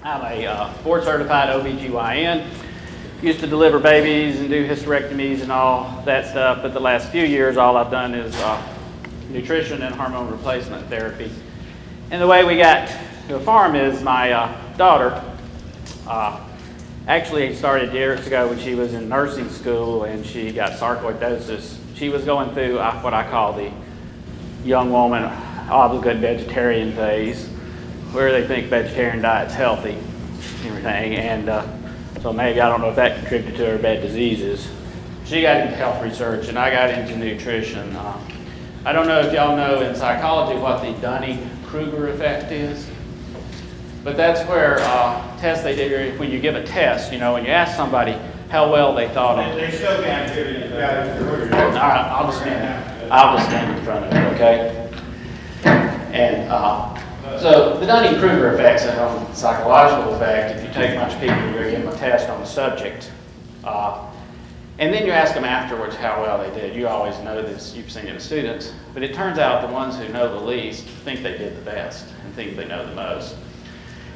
I'm a board-certified OBGYN. Used to deliver babies and do hysterectomies and all that stuff, but the last few years all I've done is nutrition and hormone replacement therapy. And the way we got to a farm is my daughter actually started years ago when she was in nursing school and she got sarcoidosis. She was going through what I call the young woman obligate vegetarian phase, where they think vegetarian diet's healthy and everything. And so maybe, I don't know if that contributed to her bad diseases. She got into health research and I got into nutrition. I don't know if y'all know in psychology what the Dunning-Kruger effect is. But that's where tests they do, when you give a test, you know, when you ask somebody how well they thought of it. They still can't do it. All right, I'll just stand in front of it, okay? And so the Dunning-Kruger effect is a psychological effect. If you take a bunch of people, you're going to give them a test on the subject. And then you ask them afterwards how well they did. You always know this, you've seen it in students. But it turns out the ones who know the least think they did the best and think they know the most.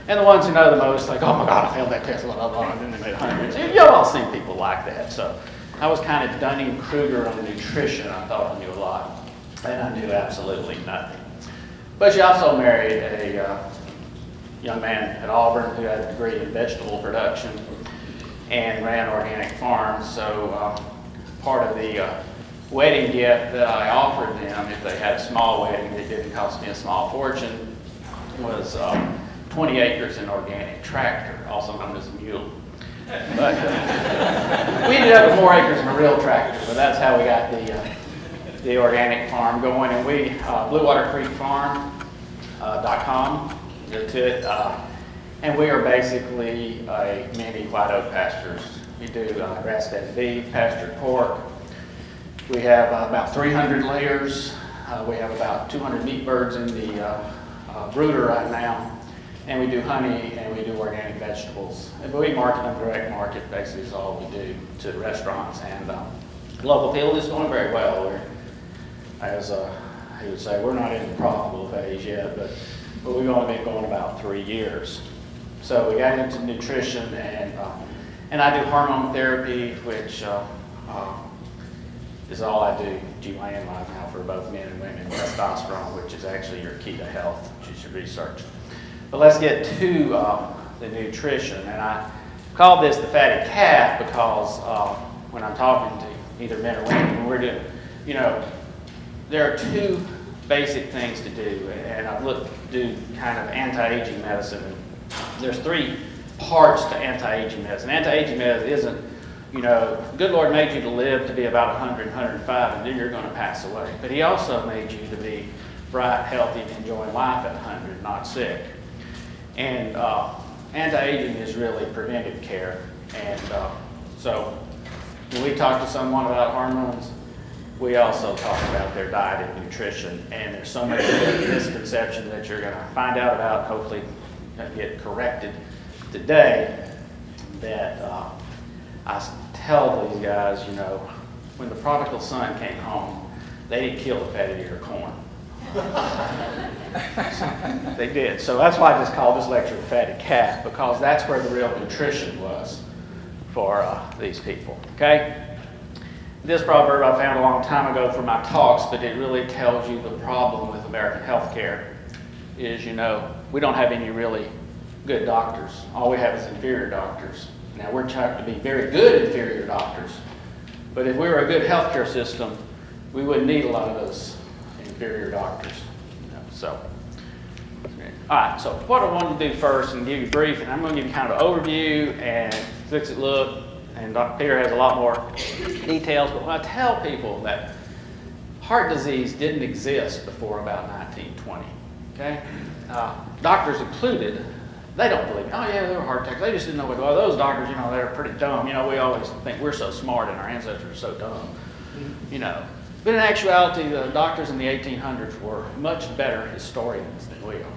And the ones who know the most, like, oh my God, I failed that test, blah, blah, blah, and then they made hundreds. You've all seen people like that. So I was kind of Dunning-Kruger on nutrition. I thought I knew a lot, and I knew absolutely nothing. But she also married a young man at Auburn who had a degree in vegetable production and ran organic farms. So part of the wedding gift that I offered them, if they had a small wedding that didn't cost me a small fortune, was 20 acres in organic tractor, also known as a mule. But we ended up with more acres than a real tractor, but that's how we got the organic farm going. And we, BlueWaterCreekFarm.com, go to it, and we are basically a mini white oak pastures. We do grass-fed beef, pastured pork. We have about 300 layers. We have about 200 meat birds in the brooder right now. And we do honey and we do organic vegetables. And we market them direct market, basically is all we do to restaurants. And the local field is going very well. We're, as he would say, we're not in the profitable phase yet, but we've only been going about 3 years. So we got into nutrition and I do hormone therapy, which is all I do, GYN right now for both men and women, testosterone, which is actually your key to health, which you should research. But let's get to the nutrition, and I call this the fatty calf because when I'm talking to either men or women, when we're doing, you know, there are two basic things to do, and I've looked to do kind of anti-aging medicine. And there's 3 parts to anti-aging medicine. Anti-aging medicine isn't, you know, good Lord made you to live to be about 100, 105, and then you're going to pass away. But He also made you to be bright, healthy, and enjoying life at 100, not sick. And anti-aging is really preventive care. And so when we talk to someone about hormones, we also talk about their diet and nutrition. And there's so many misconceptions that you're going to find out about, hopefully get corrected today, that I tell these guys, you know, when the prodigal son came home, they didn't kill the fatted ear of corn. They did. So that's why I just call this lecture the fatted calf, because that's where the real nutrition was for these people. Okay? This proverb I found a long time ago for my talks, but it really tells you the problem with American healthcare is, you know, we don't have any really good doctors. All we have is inferior doctors. Now, we're trying to be very good inferior doctors, but if we were a good healthcare system, we wouldn't need a lot of those inferior doctors. You know, so, all right, so what I want to do first and give you a brief, and I'm going to give you kind of an overview and fix-it look, and Dr. Peter has a lot more details, but when I tell people that heart disease didn't exist before about 1920, okay? Doctors included, they don't believe me. Oh yeah, there were heart attacks. They just didn't know what. Well, those doctors, you know, they're pretty dumb. You know, we always think we're so smart and our ancestors are so dumb. You know, but in actuality, the doctors in the 1800s were much better historians than we are.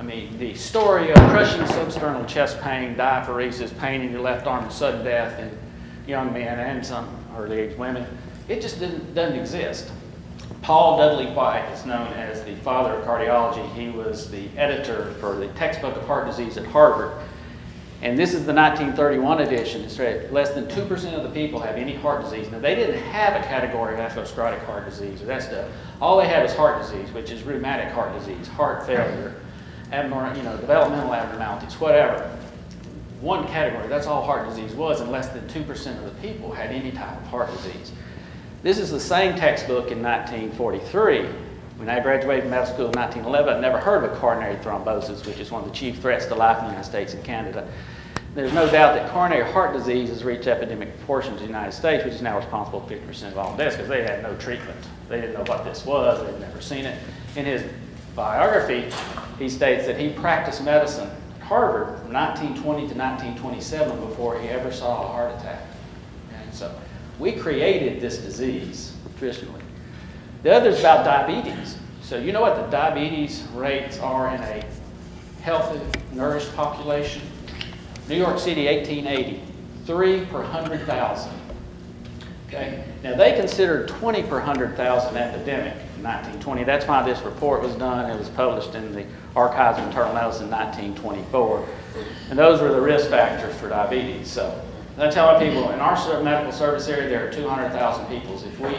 I mean, the story of crushing substernal chest pain, diaphoresis, pain in your left arm, and sudden death in young men and some early-age women, it just doesn't exist. Paul Dudley White is known as the father of cardiology. He was the editor for the textbook of heart disease at Harvard. And this is the 1931 edition. It's right, less than 2% of the people have any heart disease. Now, they didn't have a category of atherosclerotic heart disease or that stuff. All they have is heart disease, which is rheumatic heart disease, heart failure, developmental abnormalities, whatever. One category, that's all heart disease was, and less than 2% of the people had any type of heart disease. This is the same textbook in 1943. When I graduated from medical school in 1911, I'd never heard of a coronary thrombosis, which is one of the chief threats to life in the United States and Canada. There's no doubt that coronary heart disease has reached epidemic proportions in the United States, which is now responsible for 50% of all deaths, because they had no treatment. They didn't know what this was. They'd never seen it. In his biography, he states that he practiced medicine at Harvard from 1920 to 1927 before he ever saw a heart attack. And so we created this disease nutritionally. The other is about diabetes. So you know what the diabetes rates are in a healthy, nourished population? New York City, 1880, 3 per 100,000. Okay? Now they considered 20 per 100,000 epidemic in 1920. That's why this report was done. It was published in the Archives of Internal Medicine in 1924. And those were the risk factors for diabetes. So I tell people in our medical service area, there are 200,000 people. If we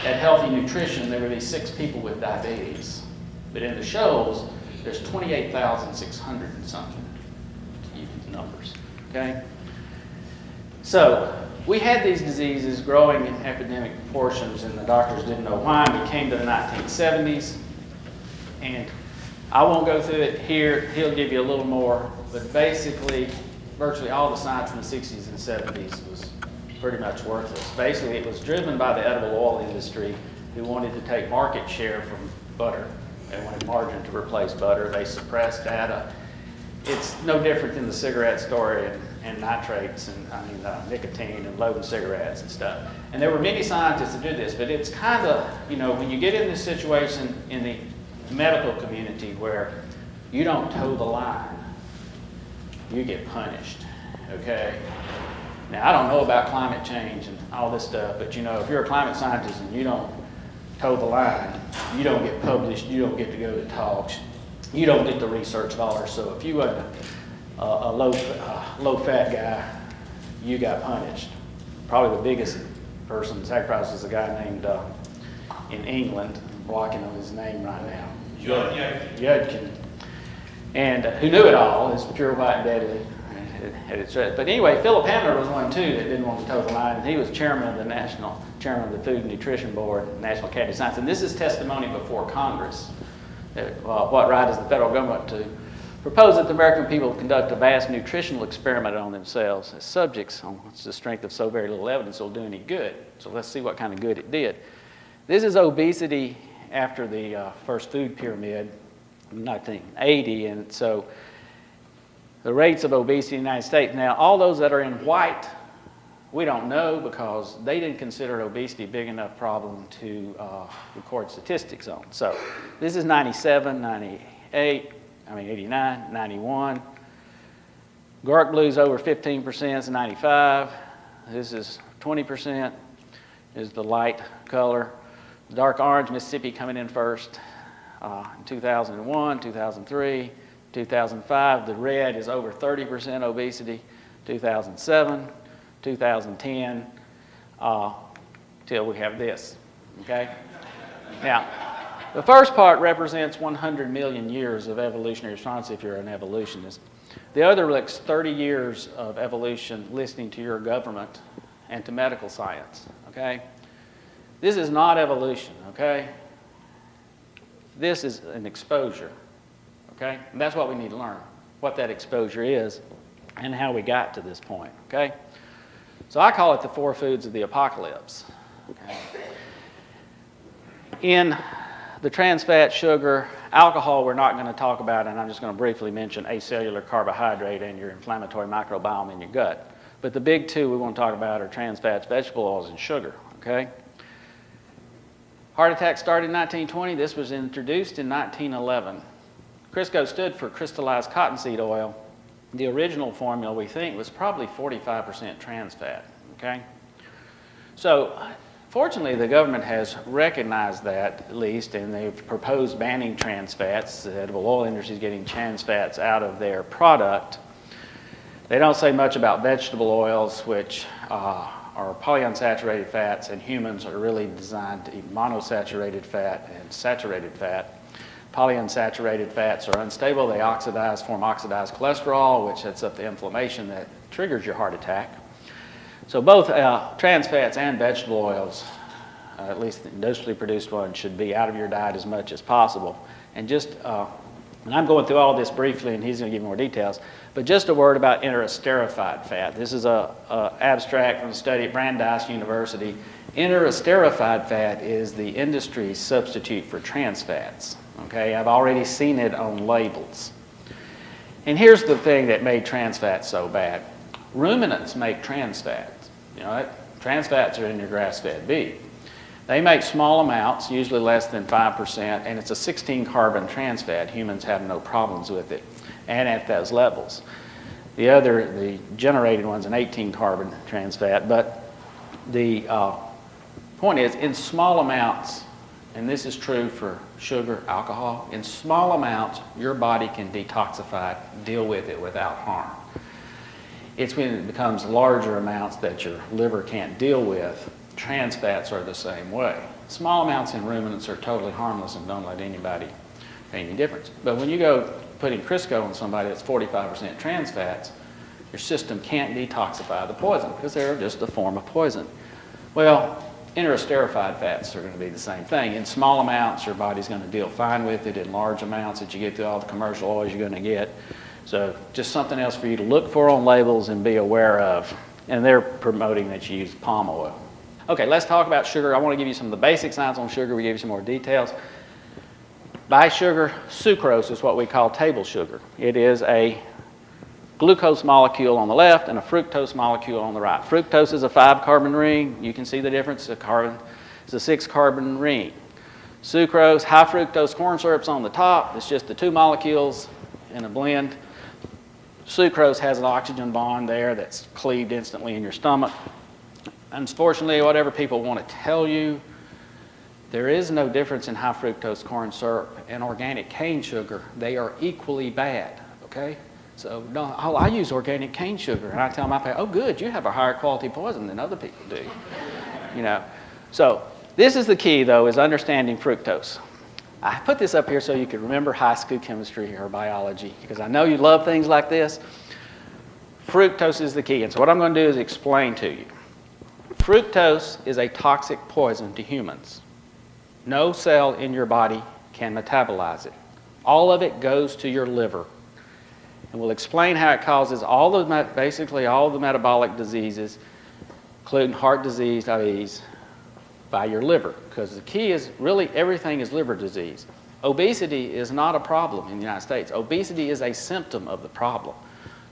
had healthy nutrition, there would be 6 people with diabetes. But in the shows, there's 28,600 and something, to use the numbers, okay? So we had these diseases growing in epidemic proportions, and the doctors didn't know why. We came to the 1970s, and I won't go through it here. He'll give you a little more, but basically, virtually all the science in the 60s and 70s was pretty much worthless. Basically, it was driven by the edible oil industry who wanted to take market share from butter. They wanted margarine to replace butter. They suppressed data. It's no different than the cigarette story and nitrates and nicotine and loading cigarettes and stuff. And there were many scientists that did this, but it's kind of, when you get in this situation in the medical community where you don't toe the line, you get punished, okay? Now, I don't know about climate change and all this stuff, but if you're a climate scientist and you don't toe the line, you don't get published, you don't get to go to talks, you don't get the research dollars. So if you were a low-fat guy, you got punished. Probably the biggest person sacrificed was a guy named, in England, I'm blocking on his name right now, Yudkin, and who knew it all, is pure, white, and deadly. But anyway, Philip Hamner was one too that didn't want to toe the line, and he was chairman of the Food and Nutrition Board, National Academy of Science, and this is testimony before Congress. What right is the federal government to propose that the American people conduct a vast nutritional experiment on themselves as subjects on the strength of so very little evidence will do any good? So let's see what kind of good it did. This is obesity after the first food pyramid in 1980, and so the rates of obesity in the United States. Now, all those that are in white, we don't know because they didn't consider obesity a big enough problem to record statistics on. So this is 97, 98, 89, 91. Dark blue's over 15%, is 95. This is 20%, is the light color. Dark orange, Mississippi coming in first in 2001, 2003. 2005, the red is over 30% obesity, 2007, 2010, till we have this, okay? Now, the first part represents 100 million years of evolutionary response if you're an evolutionist. The other looks 30 years of evolution listening to your government and to medical science, okay? This is not evolution, okay? This is an exposure. Okay? And that's what we need to learn, what that exposure is and how we got to this point, okay? So I call it the 4 foods of the apocalypse, okay? In the trans fat, sugar, alcohol we're not going to talk about, and I'm just going to briefly mention acellular carbohydrate and your inflammatory microbiome in your gut. But the big 2 we want to talk about are trans fats, vegetable oils, and sugar, okay? Heart attack started in 1920. This was introduced in 1911. Crisco stood for crystallized cottonseed oil. The original formula, we think, was probably 45% trans fat, okay? So, fortunately, the government has recognized that, at least, and they've proposed banning trans fats. The edible oil industry is getting trans fats out of their product. They don't say much about vegetable oils, which are polyunsaturated fats, and humans are really designed to eat monosaturated fat and saturated fat. Polyunsaturated fats are unstable. They oxidize, form oxidized cholesterol, which sets up the inflammation that triggers your heart attack. So both trans fats and vegetable oils, at least the industrially produced ones, should be out of your diet as much as possible. And just, and I'm going through all of this briefly, and he's going to give more details, but just a word about interesterified fat. This is an abstract from a study at Brandeis University. Interesterified fat is the industry's substitute for trans fats. Okay, I've already seen it on labels. And here's the thing that made trans fats so bad. Ruminants make trans fats. You know, trans fats are in your grass-fed beef. They make small amounts, usually less than 5%, and it's a 16-carbon trans fat. Humans have no problems with it, and at those levels. The generated one's an 18-carbon trans fat, but the point is, in small amounts, and this is true for sugar, alcohol, in small amounts, your body can detoxify it, deal with it without harm. It's when it becomes larger amounts that your liver can't deal with. Trans fats are the same way. Small amounts in ruminants are totally harmless and don't let anybody make any difference. But when you go putting Crisco on somebody that's 45% trans fats, your system can't detoxify the poison because they're just a form of poison. Well, interesterified fats are going to be the same thing. In small amounts, your body's going to deal fine with it. In large amounts that you get through all the commercial oils you're going to get. So just something else for you to look for on labels and be aware of. And they're promoting that you use palm oil. Okay, let's talk about sugar. I want to give you some of the basic science on sugar. We give you some more details. By sugar, sucrose is what we call table sugar. It is a glucose molecule on the left and a fructose molecule on the right. Fructose is a 5-carbon ring. You can see the difference. A carbon is a 6-carbon ring. Sucrose, high fructose corn syrup's on the top. It's just the 2 molecules in a blend. Sucrose has an oxygen bond there that's cleaved instantly in your stomach. Unfortunately, whatever people want to tell you, there is no difference in high fructose corn syrup and organic cane sugar. They are equally bad, okay? So, no, oh, I use organic cane sugar, and I tell my parents, oh, good, you have a higher quality poison than other people do, you know. So, this is the key, though, is understanding fructose. I put this up here so you can remember high school chemistry or biology, because I know you love things like this. Fructose is the key, and so what I'm going to do is explain to you. Fructose is a toxic poison to humans. No cell in your body can metabolize it. All of it goes to your liver. And we'll explain how it causes basically all the metabolic diseases, including heart disease, diabetes, by your liver. Because the key is really everything is liver disease. Obesity is not a problem in the United States. Obesity is a symptom of the problem.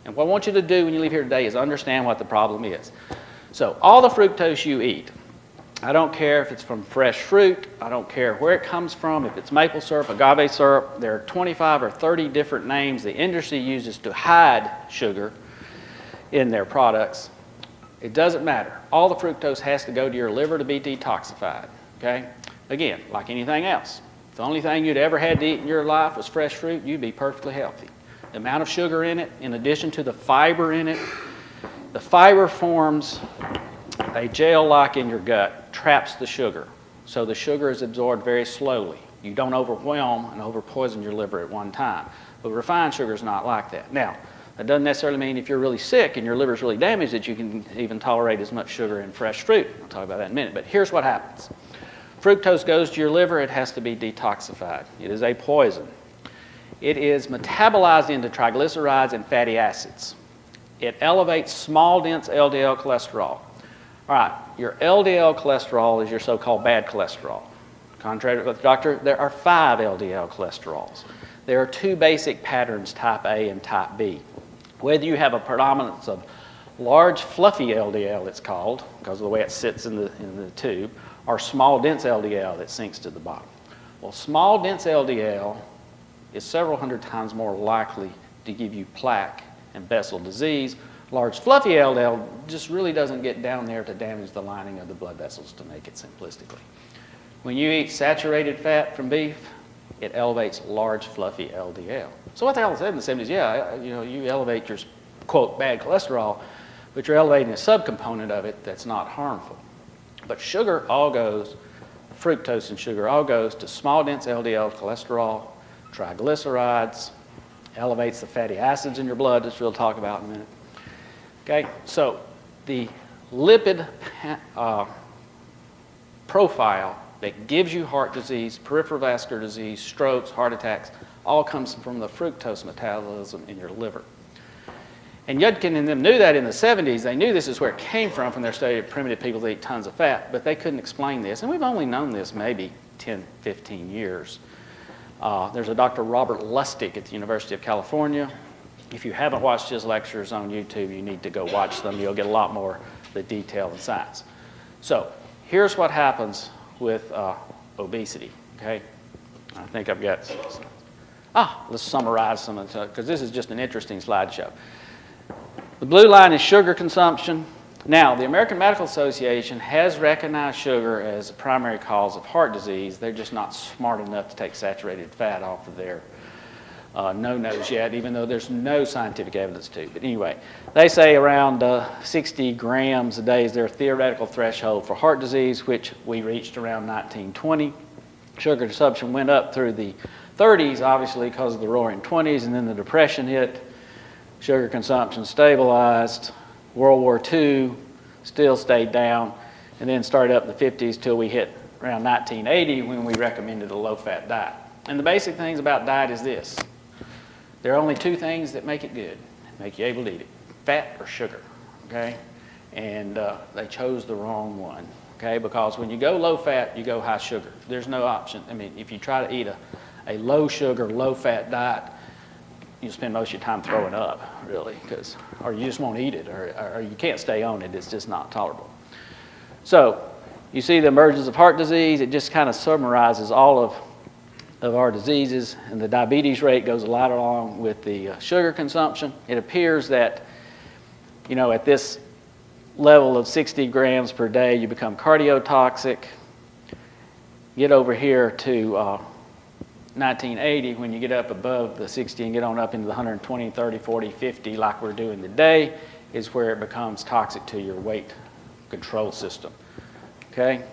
And what I want you to do when you leave here today is understand what the problem is. So all the fructose you eat, I don't care if it's from fresh fruit, I don't care where it comes from, if it's maple syrup, agave syrup, there are 25 or 30 different names the industry uses to hide sugar in their products. It doesn't matter. All the fructose has to go to your liver to be detoxified, okay? Again, like anything else. If the only thing you'd ever had to eat in your life was fresh fruit, you'd be perfectly healthy. The amount of sugar in it, in addition to the fiber in it, the fiber forms a gel-like in your gut, traps the sugar. So the sugar is absorbed very slowly. You don't overwhelm and overpoison your liver at one time. But refined sugar is not like that. Now, that doesn't necessarily mean if you're really sick and your liver is really damaged that you can even tolerate as much sugar in fresh fruit. I'll talk about that in a minute. But here's what happens. Fructose goes to your liver, it has to be detoxified. It is a poison. It is metabolized into triglycerides and fatty acids. It elevates small, dense LDL cholesterol. All right, your LDL cholesterol is your so-called bad cholesterol. Contrary to the doctor, there are 5 LDL cholesterols. There are 2 basic patterns, type A and type B. Whether you have a predominance of large, fluffy LDL, it's called, because of the way it sits in the tube, or small, dense LDL that sinks to the bottom. Well, small, dense LDL is several hundred times more likely to give you plaque and vessel disease. Large, fluffy LDL just really doesn't get down there to damage the lining of the blood vessels, to make it simplistically. When you eat saturated fat from beef, it elevates large, fluffy LDL. So what the hell said in the 70s? Yeah, you elevate your quote, bad cholesterol, but you're elevating a subcomponent of it that's not harmful. But sugar all goes, fructose and sugar all goes to small dense LDL cholesterol, triglycerides, elevates the fatty acids in your blood, which we'll talk about in a minute. Okay, so the lipid profile that gives you heart disease, peripheral vascular disease, strokes, heart attacks, all comes from the fructose metabolism in your liver. And Yudkin and them knew that in the 70s. They knew this is where it came from their study of primitive people that eat tons of fat, but they couldn't explain this. And we've only known this maybe 10, 15 years. There's a Dr. Robert Lustig at the University of California. If you haven't watched his lectures on YouTube, you need to go watch them. You'll get a lot more of the detail and science. So here's what happens with obesity, okay? I think I've got, let's summarize some of it, because this is just an interesting slideshow. The blue line is sugar consumption. Now, the American Medical Association has recognized sugar as a primary cause of heart disease. They're just not smart enough to take saturated fat off of their no-nos yet, even though there's no scientific evidence to. But anyway, they say around 60 grams a day is their theoretical threshold for heart disease, which we reached around 1920. Sugar consumption went up through the 30s, obviously, because of the roaring 20s, and then the Depression hit. Sugar consumption stabilized. World War II still stayed down, and then started up in the 50s till we hit around 1980 when we recommended a low-fat diet. And the basic things about diet is this. There are only two things that make it good, make you able to eat it, fat or sugar, okay? And they chose the wrong one, okay? Because when you go low-fat, you go high sugar. There's no option. I mean, if you try to eat a low-sugar, low-fat diet, you spend most of your time throwing up, really, or you just won't eat it, or you can't stay on it. It's just not tolerable. So you see the emergence of heart disease. It just kind of summarizes all of our diseases, and the diabetes rate goes a lot along with the sugar consumption. It appears that, at this level of 60 grams per day, you become cardiotoxic. Get over here to 1980, when you get up above the 60 and get on up into the 120, 30, 40, 50, like we're doing today, is where it becomes toxic to your weight control system. Okay?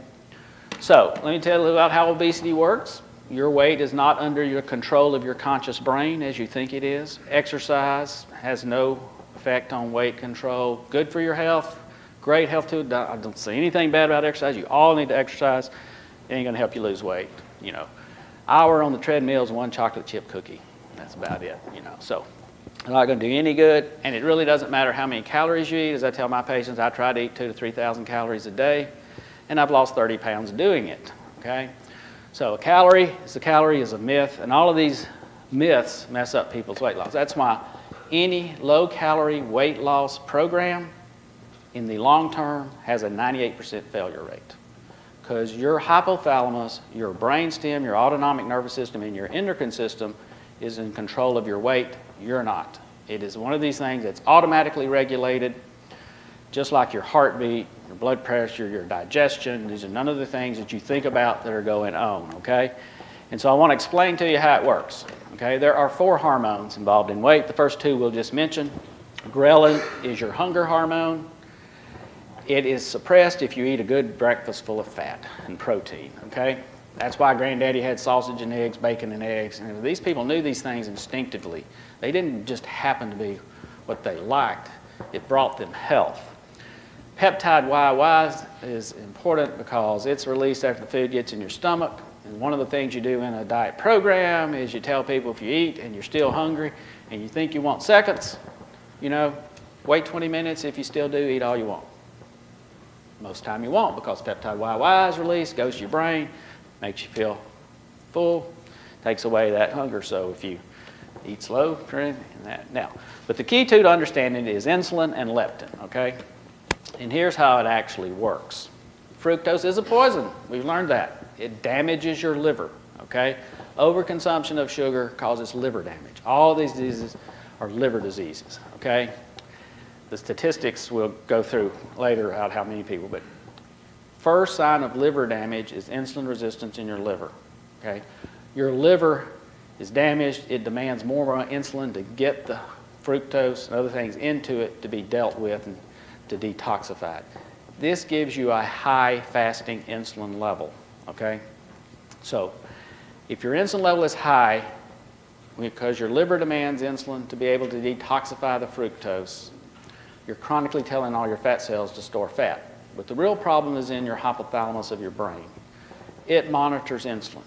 So, let me tell you about how obesity works. Your weight is not under your control of your conscious brain as you think it is. Exercise has no effect on weight control. Good for your health, great health too. I don't say anything bad about exercise. You all need to exercise. It ain't going to help you lose weight, Hour on the treadmill is one chocolate chip cookie. That's about it, So it's not going to do any good, and it really doesn't matter how many calories you eat. As I tell my patients, I try to eat 2,000 to 3,000 calories a day, and I've lost 30 pounds doing it, okay? So a calorie is a myth, and all of these myths mess up people's weight loss. That's why any low-calorie weight loss program in the long term has a 98% failure rate. Because your hypothalamus, your brainstem, your autonomic nervous system, and your endocrine system is in control of your weight. You're not. It is one of these things that's automatically regulated, just like your heartbeat, your blood pressure, your digestion. These are none of the things that you think about that are going on, okay? And so I want to explain to you how it works, okay? There are 4 hormones involved in weight. The first 2 we'll just mention. Ghrelin is your hunger hormone. It is suppressed if you eat a good breakfast full of fat and protein, okay? That's why Granddaddy had sausage and eggs, bacon and eggs. And these people knew these things instinctively. They didn't just happen to be what they liked. It brought them health. Peptide YY is important because it's released after the food gets in your stomach. And one of the things you do in a diet program is you tell people if you eat and you're still hungry and you think you want seconds, wait 20 minutes. If you still do, eat all you want. Most time you won't, because peptide YY is released, goes to your brain, makes you feel full, takes away that hunger. So if you eat slow, and that. Now, but the key to understanding it is insulin and leptin, okay? And here's how it actually works. Fructose is a poison. We've learned that. It damages your liver, okay? Overconsumption of sugar causes liver damage. All these diseases are liver diseases, okay? The statistics we'll go through later out how many people, but first sign of liver damage is insulin resistance in your liver, okay? Your liver is damaged. It demands more insulin to get the fructose and other things into it to be dealt with and to detoxify it. This gives you a high fasting insulin level, okay? So if your insulin level is high, because your liver demands insulin to be able to detoxify the fructose, you're chronically telling all your fat cells to store fat. But the real problem is in your hypothalamus of your brain. It monitors insulin.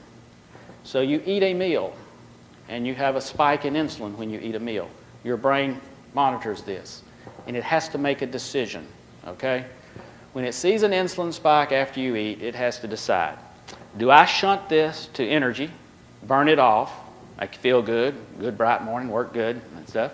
So you eat a meal, and you have a spike in insulin when you eat a meal. Your brain monitors this, and it has to make a decision, okay? When it sees an insulin spike after you eat, it has to decide, do I shunt this to energy, burn it off, make you feel good, good bright morning, work good, and stuff,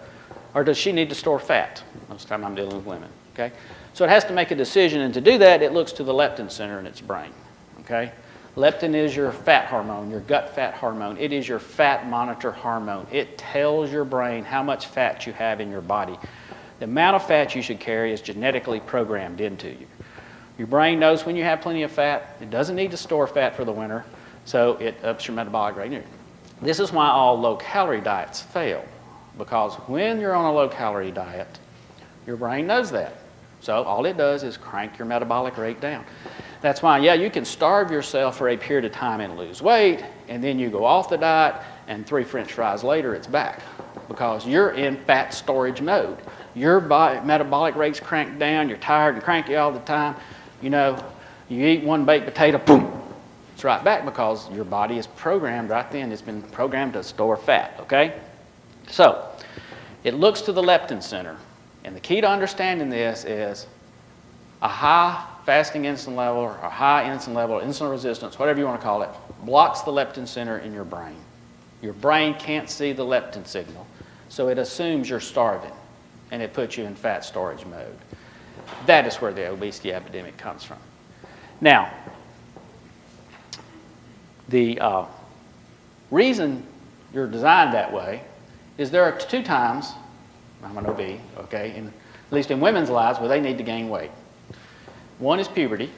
or does she need to store fat? Most of the time I'm dealing with women, okay? So it has to make a decision, and to do that, it looks to the leptin center in its brain, okay? Leptin is your fat hormone, your gut fat hormone. It is your fat monitor hormone. It tells your brain how much fat you have in your body. The amount of fat you should carry is genetically programmed into you. Your brain knows when you have plenty of fat. It doesn't need to store fat for the winter, so it ups your metabolic rate. This is why all low-calorie diets fail, because when you're on a low-calorie diet, your brain knows that. So all it does is crank your metabolic rate down. That's why, yeah, you can starve yourself for a period of time and lose weight, and then you go off the diet, and 3 French fries later, it's back, because you're in fat storage mode. Your metabolic rate's cranked down, you're tired and cranky all the time. You know, you eat one baked potato, boom, it's right back because your body is programmed right then. It's been programmed to store fat, okay? So, it looks to the leptin center. And the key to understanding this is a high fasting insulin level or a high insulin level, insulin resistance, whatever you want to call it, blocks the leptin center in your brain. Your brain can't see the leptin signal, so it assumes you're starving, and it puts you in fat storage mode. That is where the obesity epidemic comes from. Now, the reason you're designed that way is there are 2 times, I'm an OB, okay, at least in women's lives, where they need to gain weight. One is puberty,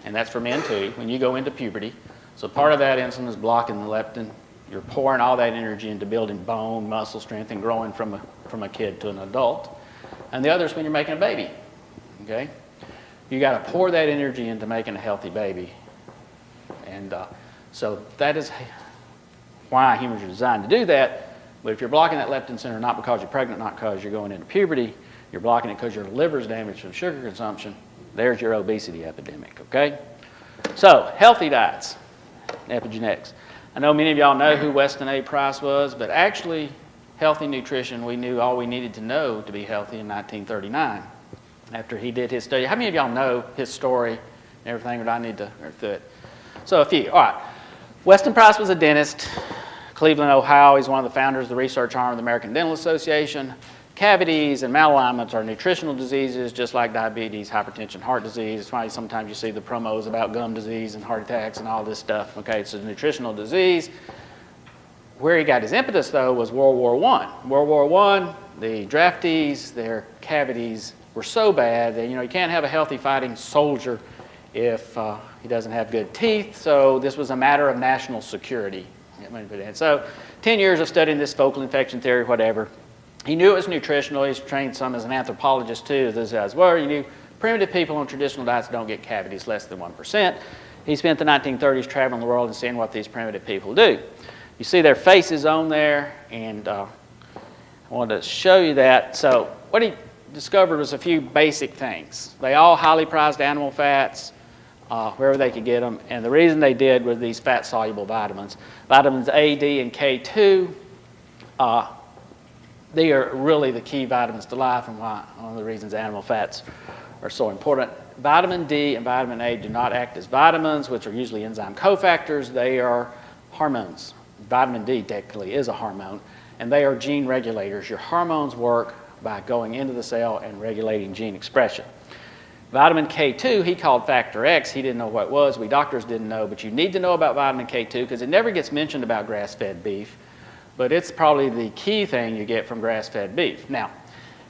and that's for men too, when you go into puberty. So part of that insulin is blocking the leptin. You're pouring all that energy into building bone, muscle strength, and growing from a kid to an adult. And the other is when you're making a baby, okay? You got to pour that energy into making a healthy baby. And so that is why humans are designed to do that. But if you're blocking that leptin center, not because you're pregnant, not because you're going into puberty, you're blocking it because your liver's damaged from sugar consumption, there's your obesity epidemic, okay? So, healthy diets, epigenetics. I know many of y'all know who Weston A. Price was, but actually, healthy nutrition, we knew all we needed to know to be healthy in 1939 after he did his study. How many of y'all know his story and everything, or do I need to go through it? So, a few. All right. Weston Price was a dentist. Cleveland, Ohio. He's one of the founders of the research arm of the American Dental Association. Cavities and malalignments are nutritional diseases, just like diabetes, hypertension, heart disease. That's why sometimes you see the promos about gum disease and heart attacks and all this stuff. Okay, it's a nutritional disease. Where he got his impetus, though, was World War I. World War I, the draftees, their cavities were so bad that, you can't have a healthy fighting soldier if he doesn't have good teeth. So this was a matter of national security. So 10 years of studying this focal infection theory, whatever. He knew it was nutritional. He's trained some as an anthropologist too, as those guys were. He knew primitive people on traditional diets don't get cavities less than 1%. He spent the 1930s traveling the world and seeing what these primitive people do. You see their faces on there, and I wanted to show you that. So what he discovered was a few basic things. They all highly prized animal fats, wherever they could get them, and the reason they did was these fat-soluble vitamins. Vitamins A, D, and K2, they are really the key vitamins to life, and one of the reasons animal fats are so important. Vitamin D and vitamin A do not act as vitamins, which are usually enzyme cofactors. They are hormones. Vitamin D technically is a hormone, and they are gene regulators. Your hormones work by going into the cell and regulating gene expression. Vitamin K2, he called factor X. He didn't know what it was. We doctors didn't know, but you need to know about vitamin K2 because it never gets mentioned about grass-fed beef, but it's probably the key thing you get from grass-fed beef. Now,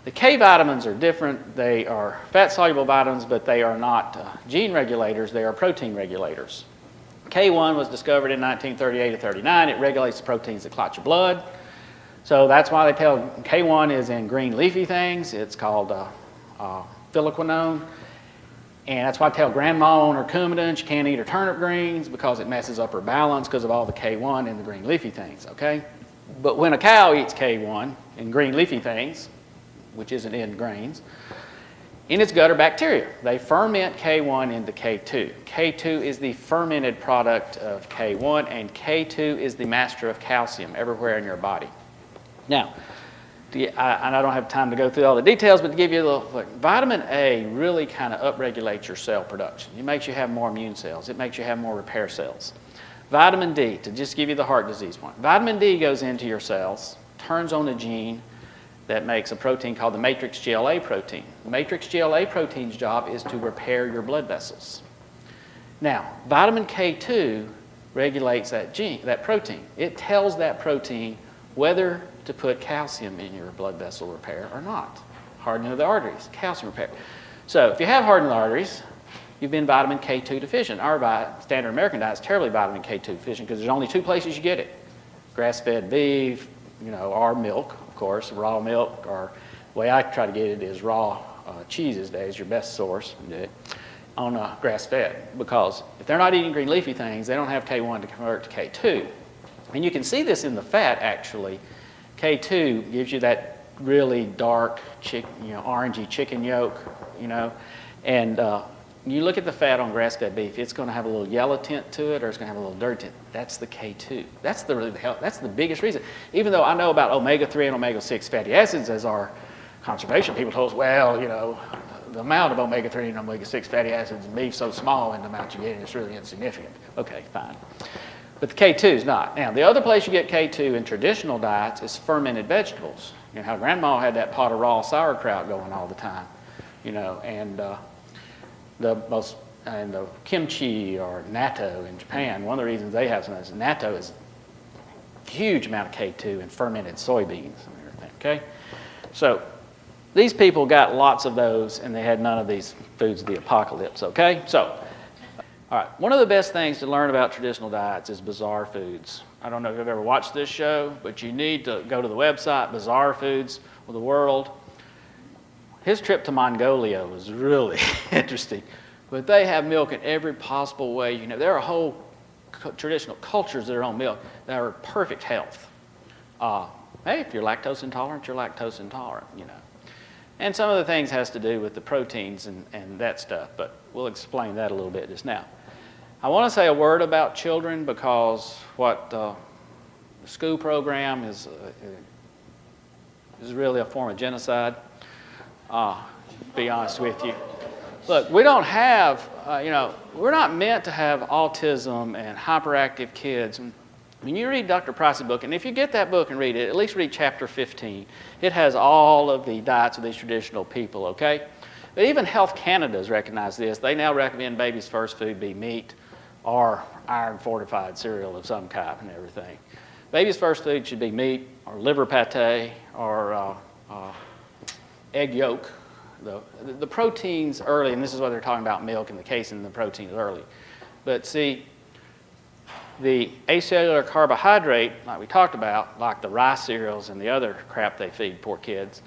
the K vitamins are different. They are fat-soluble vitamins, but they are not gene regulators. They are protein regulators. K1 was discovered in 1938 to 39. It regulates the proteins that clot your blood. So that's why they tell K1 is in green leafy things. It's called phylloquinone. And that's why I tell grandma on her Coumadin she can't eat her turnip greens because it messes up her balance because of all the K1 in the green leafy things, okay? But when a cow eats K1 in green leafy things, which isn't in grains, in its gut are bacteria. They ferment K1 into K2. K2 is the fermented product of K1, and K2 is the master of calcium everywhere in your body. Now, and I don't have time to go through all the details, but to give you a little, look, vitamin A really kind of upregulates your cell production. It makes you have more immune cells. It makes you have more repair cells. Vitamin D, to just give you the heart disease one. Vitamin D goes into your cells, turns on a gene that makes a protein called the matrix GLA protein. The matrix GLA protein's job is to repair your blood vessels. Now, vitamin K2 regulates that gene, that protein. It tells that protein whether to put calcium in your blood vessel repair or not. Hardening of the arteries, calcium repair. So if you have hardened arteries, you've been vitamin K2 deficient. Our standard American diet is terribly vitamin K2 deficient because there's only two places you get it. Grass-fed beef, or milk, of course, raw milk, or the way I try to get it is raw cheese these days, your best source on grass-fed. Because if they're not eating green leafy things, they don't have K1 to convert to K2. And you can see this in the fat, actually. K2 gives you that really dark, orangey chicken yolk, and you look at the fat on grass-fed beef, it's going to have a little yellow tint to it, or it's going to have a little dirt tint. That's the K2. That's the biggest reason. Even though I know about omega-3 and omega-6 fatty acids as our conservation people told us, well, the amount of omega-3 and omega-6 fatty acids in beef is so small, and the amount you're getting is really insignificant. Okay, fine. But the K2 is not. Now, the other place you get K2 in traditional diets is fermented vegetables. How Grandma had that pot of raw sauerkraut going all the time, and the kimchi or natto in Japan. One of the reasons they have some of this natto is a huge amount of K2 in fermented soybeans and everything. Okay, so these people got lots of those, and they had none of these foods of the apocalypse. Okay, so. All right, one of the best things to learn about traditional diets is bizarre foods. I don't know if you've ever watched this show, but you need to go to the website, Bizarre Foods of the World. His trip to Mongolia was really interesting, but they have milk in every possible way. There are whole traditional cultures that are on milk that are perfect health. Hey, if you're lactose intolerant, you're lactose intolerant, And some of the things has to do with the proteins and that stuff, but we'll explain that a little bit just now. I want to say a word about children because what the school program is really a form of genocide, to be honest with you. Look, we don't have, we're not meant to have autism and hyperactive kids. When you read Dr. Price's book, and if you get that book and read it, at least read chapter 15. It has all of the diets of these traditional people, okay? But even Health Canada's recognized this. They now recommend babies' first food be meat or iron-fortified cereal of some kind and everything. Baby's first food should be meat or liver pate or egg yolk. The proteins early, and this is what they're talking about milk and the casein and the proteins early. But see, the acellular carbohydrate, like we talked about, like the rice cereals and the other crap they feed poor kids,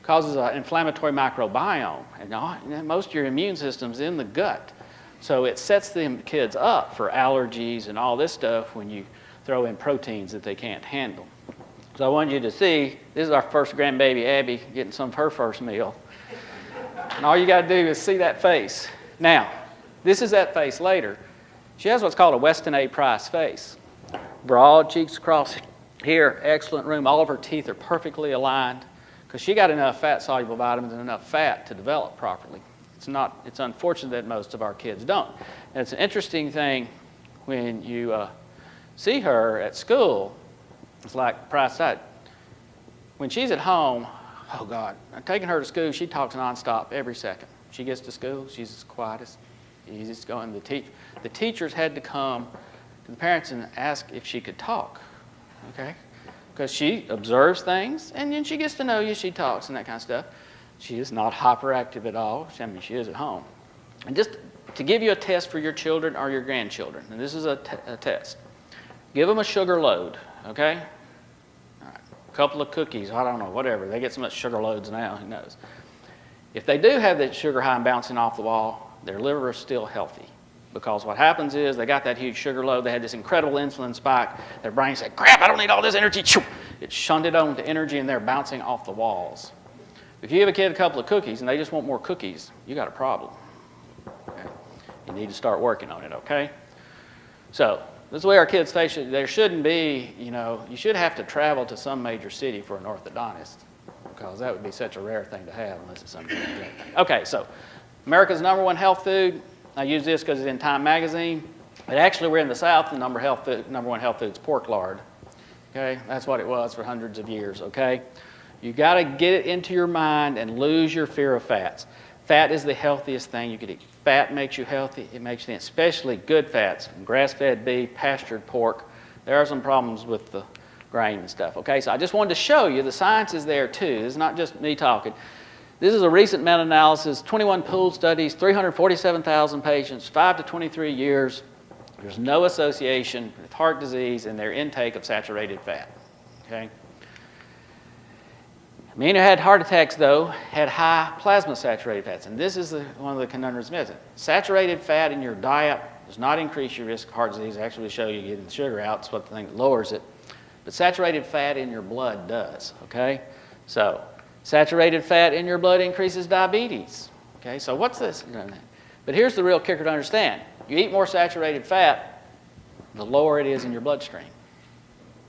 causes an inflammatory microbiome. And most of your immune system's in the gut. So it sets them kids up for allergies and all this stuff when you throw in proteins that they can't handle. So I want you to see, this is our first grandbaby, Abby, getting some of her first meal. And all you got to do is see that face. Now, this is that face later. She has what's called a Weston A. Price face. Broad cheeks across here, excellent room. All of her teeth are perfectly aligned because she got enough fat-soluble vitamins and enough fat to develop properly. It's unfortunate that most of our kids don't. And it's an interesting thing when you see her at school. It's like Price said, when she's at home, oh God, I'm taking her to school, she talks nonstop every second. She gets to school, she's as quiet as easiest going. The teachers had to come to the parents and ask if she could talk, okay? Because she observes things, and then she gets to know you, she talks and that kind of stuff. She is not hyperactive at all. She is at home. And just to give you a test for your children or your grandchildren, and this is a test. Give them a sugar load, okay? All right. a couple of cookies, I don't know, whatever. They get so much sugar loads now, who knows. If they do have that sugar high and bouncing off the wall, their liver is still healthy. Because what happens is they got that huge sugar load, they had this incredible insulin spike, their brain said, crap, I don't need all this energy. It shunted on to energy and they're bouncing off the walls. If you give a kid a couple of cookies and they just want more cookies, you got a problem. Okay? You need to start working on it, okay? So, this is the way our kids face it. There shouldn't be, you should have to travel to some major city for an orthodontist because that would be such a rare thing to have unless it's something like that. Okay, so America's #1 health food. I use this because it's in Time magazine. But actually, we're in the South, the #1 health food is pork lard. Okay, that's what it was for hundreds of years, okay? You got to get it into your mind and lose your fear of fats. Fat is the healthiest thing you could eat. Fat makes you healthy. It makes you, especially good fats, grass-fed beef, pastured pork. There are some problems with the grain and stuff, okay? So I just wanted to show you the science is there too. It's not just me talking. This is a recent meta-analysis, 21 pooled studies, 347,000 patients, 5 to 23 years. There's no association with heart disease in their intake of saturated fat, okay? Men who had heart attacks, though, had high plasma saturated fats, and this is one of the conundrums missing. Saturated fat in your diet does not increase your risk of heart disease. Actually, show you getting the sugar out. It's what the thing that lowers it. But saturated fat in your blood does, okay? So, saturated fat in your blood increases diabetes. Okay, so what's this? But here's the real kicker to understand. You eat more saturated fat, the lower it is in your bloodstream.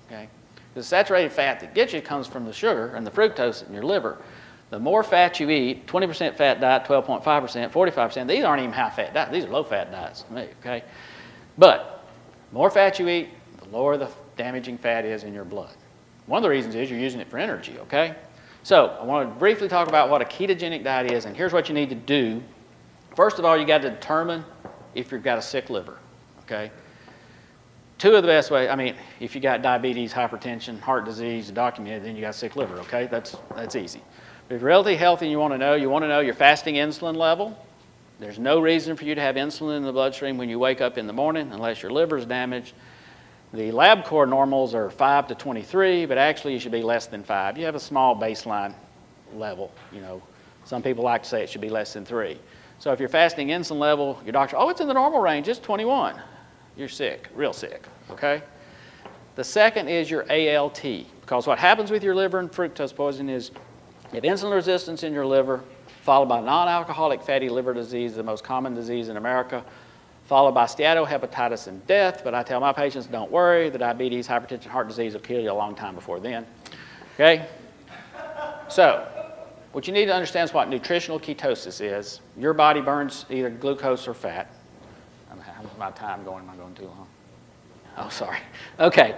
Okay? The saturated fat that gets you comes from the sugar and the fructose in your liver. The more fat you eat, 20% fat diet, 12.5%, 45%, these aren't even high-fat diets. These are low-fat diets to me, okay? But the more fat you eat, the lower the damaging fat is in your blood. One of the reasons is you're using it for energy, okay? So, I want to briefly talk about what a ketogenic diet is, and here's what you need to do. First of all, you got to determine if you've got a sick liver, okay? Two of the best ways, if you got diabetes, hypertension, heart disease, documented, then you got a sick liver, okay? That's easy. But if you're relatively healthy and you want to know your fasting insulin level. There's no reason for you to have insulin in the bloodstream when you wake up in the morning unless your liver is damaged. The LabCorp normals are 5 to 23, but actually you should be less than 5. You have a small baseline level, Some people like to say it should be less than 3. So if your fasting insulin level, your doctor, it's in the normal range, it's 21. You're sick, real sick, okay? The second is your ALT, because what happens with your liver and fructose poisoning is you have insulin resistance in your liver, followed by non-alcoholic fatty liver disease, the most common disease in America, followed by steatohepatitis and death. But I tell my patients, don't worry, the diabetes, hypertension, heart disease will kill you a long time before then. Okay? So, what you need to understand is what nutritional ketosis is. Your body burns either glucose or fat. How's my time going? Am I going too long? Oh, sorry. Okay.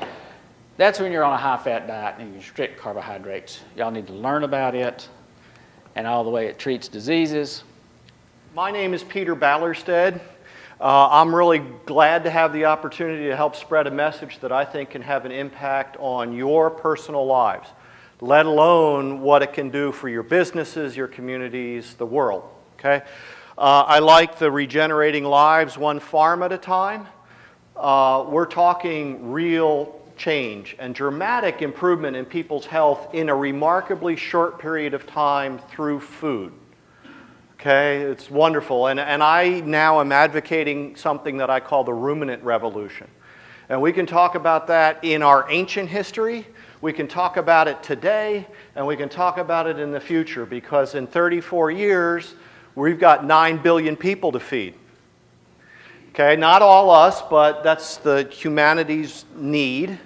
That's when you're on a high-fat diet and you restrict carbohydrates. Y'all need to learn about it and all the way it treats diseases. My name is Peter Ballerstedt. I'm really glad to have the opportunity to help spread a message that I think can have an impact on your personal lives, let alone what it can do for your businesses, your communities, the world. Okay? I like the regenerating lives one farm at a time. We're talking real change and dramatic improvement in people's health in a remarkably short period of time through food. Okay, it's wonderful. And I now am advocating something that I call the ruminant revolution. And we can talk about that in our ancient history, we can talk about it today, and we can talk about it in the future, because in 34 years, we've got 9 billion people to feed. Okay, not all us, but that's the humanity's need.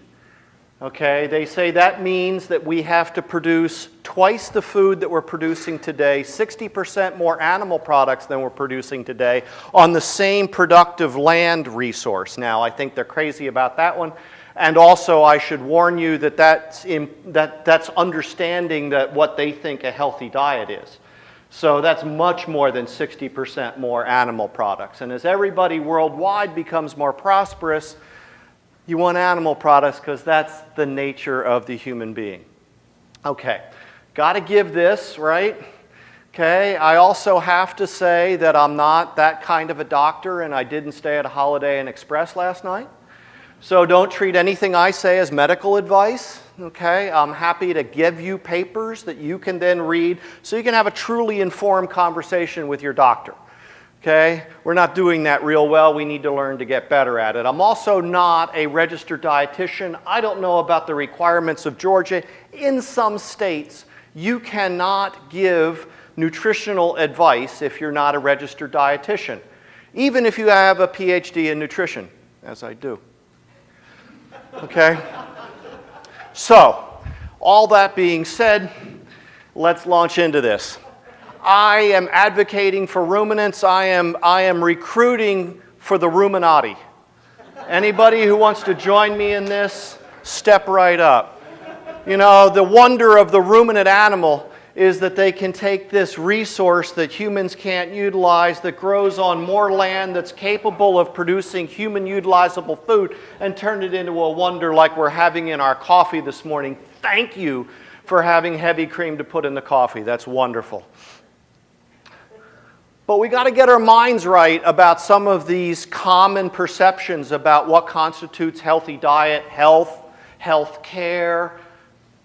Okay, they say that means that we have to produce twice the food that we're producing today, 60% more animal products than we're producing today on the same productive land resource. Now, I think they're crazy about that one. And also, I should warn you that that's understanding that what they think a healthy diet is. So that's much more than 60% more animal products. And as everybody worldwide becomes more prosperous, you want animal products because that's the nature of the human being. Okay, got to give this, right? Okay, I also have to say that I'm not that kind of a doctor and I didn't stay at a Holiday Inn Express last night. So don't treat anything I say as medical advice, Okay, I'm happy to give you papers that you can then read so you can have a truly informed conversation with your doctor. Okay, we're not doing that real well. We need to learn to get better at it. I'm also not a registered dietitian. I don't know about the requirements of Georgia. In some states, you cannot give nutritional advice if you're not a registered dietitian, even if you have a PhD in nutrition, as I do. Okay? So, all that being said, let's launch into this. I am advocating for ruminants. I am recruiting for the ruminati. Anybody who wants to join me in this, step right up. You know, the wonder of the ruminant animal is that they can take this resource that humans can't utilize, that grows on more land, that's capable of producing human utilizable food, and turn it into a wonder like we're having in our coffee this morning. Thank you for having heavy cream to put in the coffee. That's wonderful. But we got to get our minds right about some of these common perceptions about what constitutes healthy diet, health care,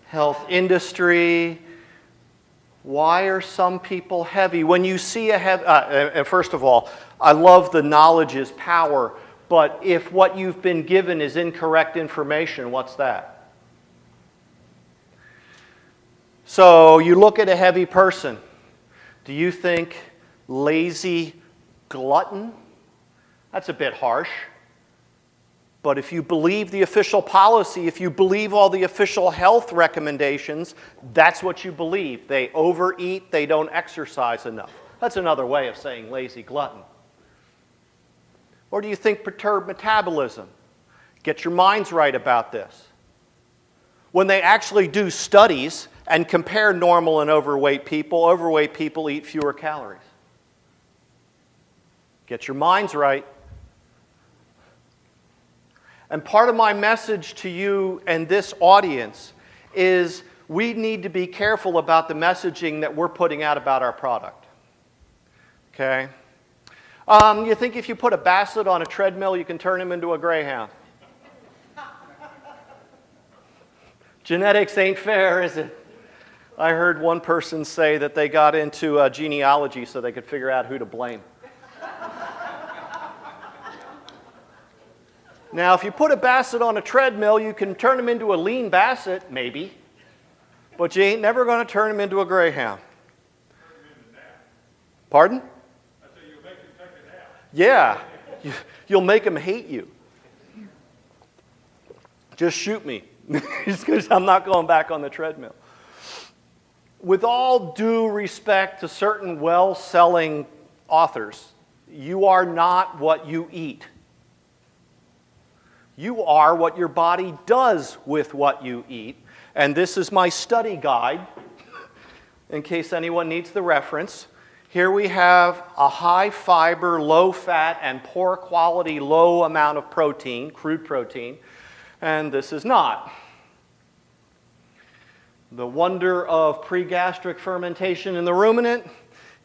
health industry. Why are some people heavy? When you see a heavy, first of all, I love the knowledge is power, but if what you've been given is incorrect information, what's that? So you look at a heavy person. Do you think lazy glutton? That's a bit harsh. But if you believe the official policy, if you believe all the official health recommendations, that's what you believe. They overeat, they don't exercise enough. That's another way of saying lazy glutton. Or do you think perturbed metabolism? Get your minds right about this. When they actually do studies and compare normal and overweight people eat fewer calories. Get your minds right. And part of my message to you and this audience is we need to be careful about the messaging that we're putting out about our product. Okay? You think if you put a basset on a treadmill, you can turn him into a greyhound? Genetics ain't fair, is it? I heard one person say that they got into genealogy so they could figure out who to blame. Now, if you put a basset on a treadmill, you can turn him into a lean basset, maybe. But you ain't never going to turn him into a greyhound. Pardon? I said you'll make him take a nap. Yeah. You'll make him hate you. Just shoot me. Because I'm not going back on the treadmill. With all due respect to certain well-selling authors, you are not what you eat. You are what your body does with what you eat. And this is my study guide, in case anyone needs the reference. Here we have a high fiber, low fat, and poor quality, low amount of protein, crude protein. And this is not. The wonder of pregastric fermentation in the ruminant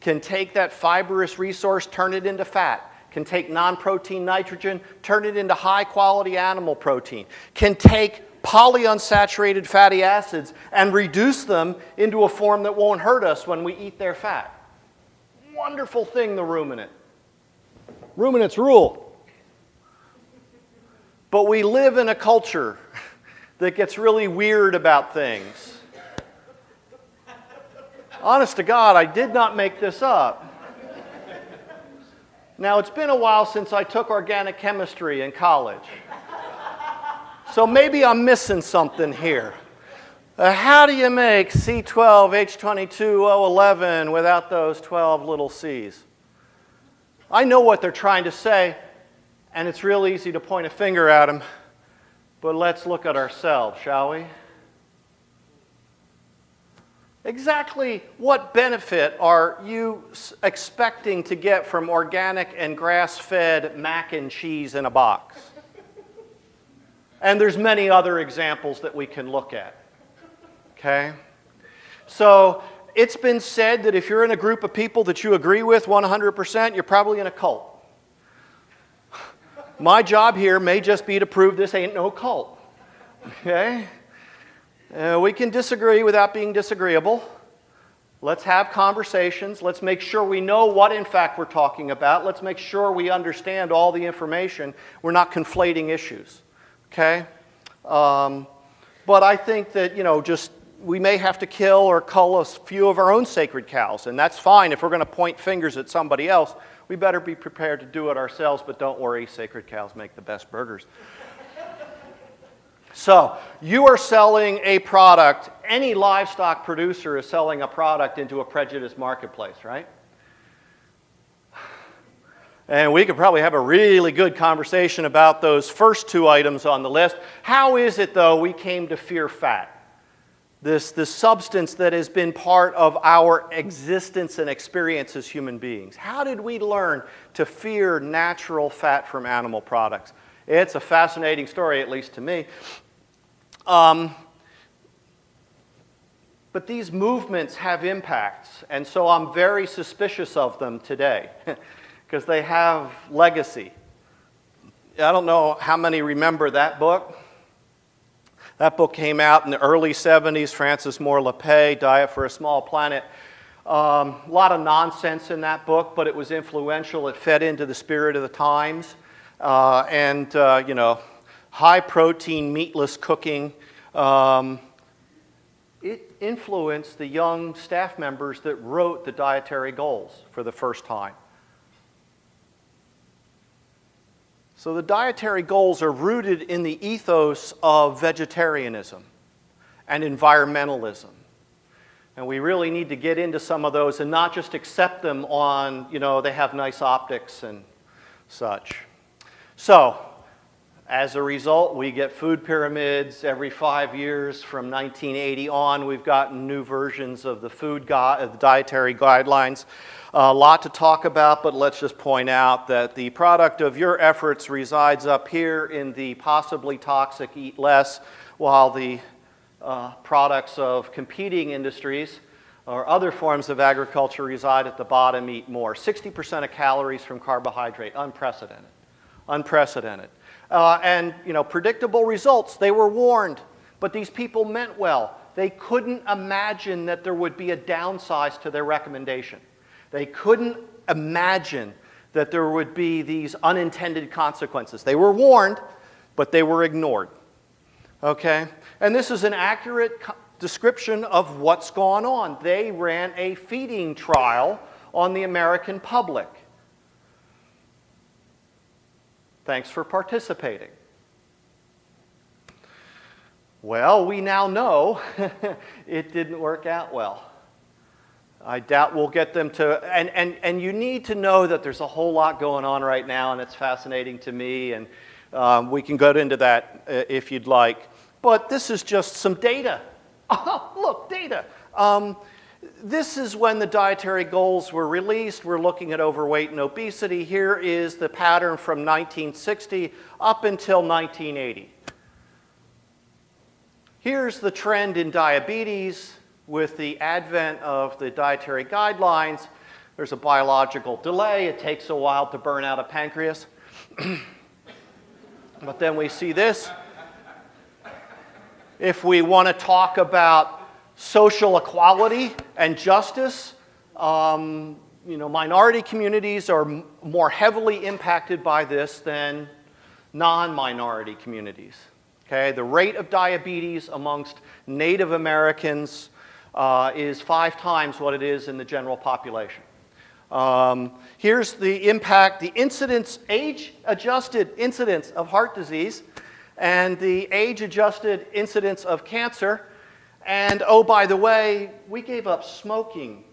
can take that fibrous resource, turn it into fat. Can take non-protein nitrogen, turn it into high-quality animal protein. Can take polyunsaturated fatty acids and reduce them into a form that won't hurt us when we eat their fat. Wonderful thing, the ruminant. Ruminants rule. But we live in a culture that gets really weird about things. Honest to God, I did not make this up. Now, it's been a while since I took organic chemistry in college. So maybe I'm missing something here. How do you make C12H22O11 without those 12 little C's? I know what they're trying to say, and it's real easy to point a finger at them. But let's look at ourselves, shall we? Exactly what benefit are you expecting to get from organic and grass-fed mac and cheese in a box? And there's many other examples that we can look at. Okay? So it's been said that if you're in a group of people that you agree with 100%, you're probably in a cult. My job here may just be to prove this ain't no cult. Okay? We can disagree without being disagreeable. Let's have conversations. Let's make sure we know what, in fact, we're talking about. Let's make sure we understand all the information. We're not conflating issues, okay? But I think that, we may have to kill or cull a few of our own sacred cows, and that's fine. If we're going to point fingers at somebody else, we better be prepared to do it ourselves, but don't worry, sacred cows make the best burgers. So, you are selling a product, any livestock producer is selling a product into a prejudiced marketplace, right? And we could probably have a really good conversation about those first two items on the list. How is it, though, we came to fear fat? This substance that has been part of our existence and experience as human beings. How did we learn to fear natural fat from animal products? It's a fascinating story, at least to me. But these movements have impacts, and so I'm very suspicious of them today because they have legacy. I don't know how many remember that book. That book came out in the early 70s, Francis Moore Lappé, Diet for a Small Planet. A lot of nonsense in that book, but it was influential. It fed into the spirit of the times. High-protein, meatless cooking. It influenced the young staff members that wrote the dietary goals for the first time. So the dietary goals are rooted in the ethos of vegetarianism and environmentalism. And we really need to get into some of those and not just accept them on, they have nice optics and such. So, as a result, we get food pyramids every 5 years. From 1980 on, we've gotten new versions of the dietary guidelines. A lot to talk about, but let's just point out that the product of your efforts resides up here in the possibly toxic eat less, while the products of competing industries or other forms of agriculture reside at the bottom, eat more. 60% of calories from carbohydrate, unprecedented. Unprecedented. Predictable results. They were warned, but these people meant well. They couldn't imagine that there would be a downside to their recommendation. They couldn't imagine that there would be these unintended consequences. They were warned, but they were ignored. Okay? And this is an accurate description of what's gone on. They ran a feeding trial on the American public. Thanks for participating. Well, we now know it didn't work out well. I doubt we'll get them to, and you need to know that there's a whole lot going on right now, and it's fascinating to me, and we can go into that if you'd like. But this is just some data. Oh, look, data. This is when the dietary goals were released. We're looking at overweight and obesity. Here is the pattern from 1960 up until 1980. Here's the trend in diabetes. With the advent of the dietary guidelines, there's a biological delay. It takes a while to burn out a pancreas. But then we see this. If we want to talk about social equality and justice, minority communities are more heavily impacted by this than non-minority communities. Okay, the rate of diabetes amongst Native Americans is 5 times what it is in the general population. Here's the impact, the incidence, age-adjusted incidence of heart disease and the age-adjusted incidence of cancer. And oh, by the way, we gave up smoking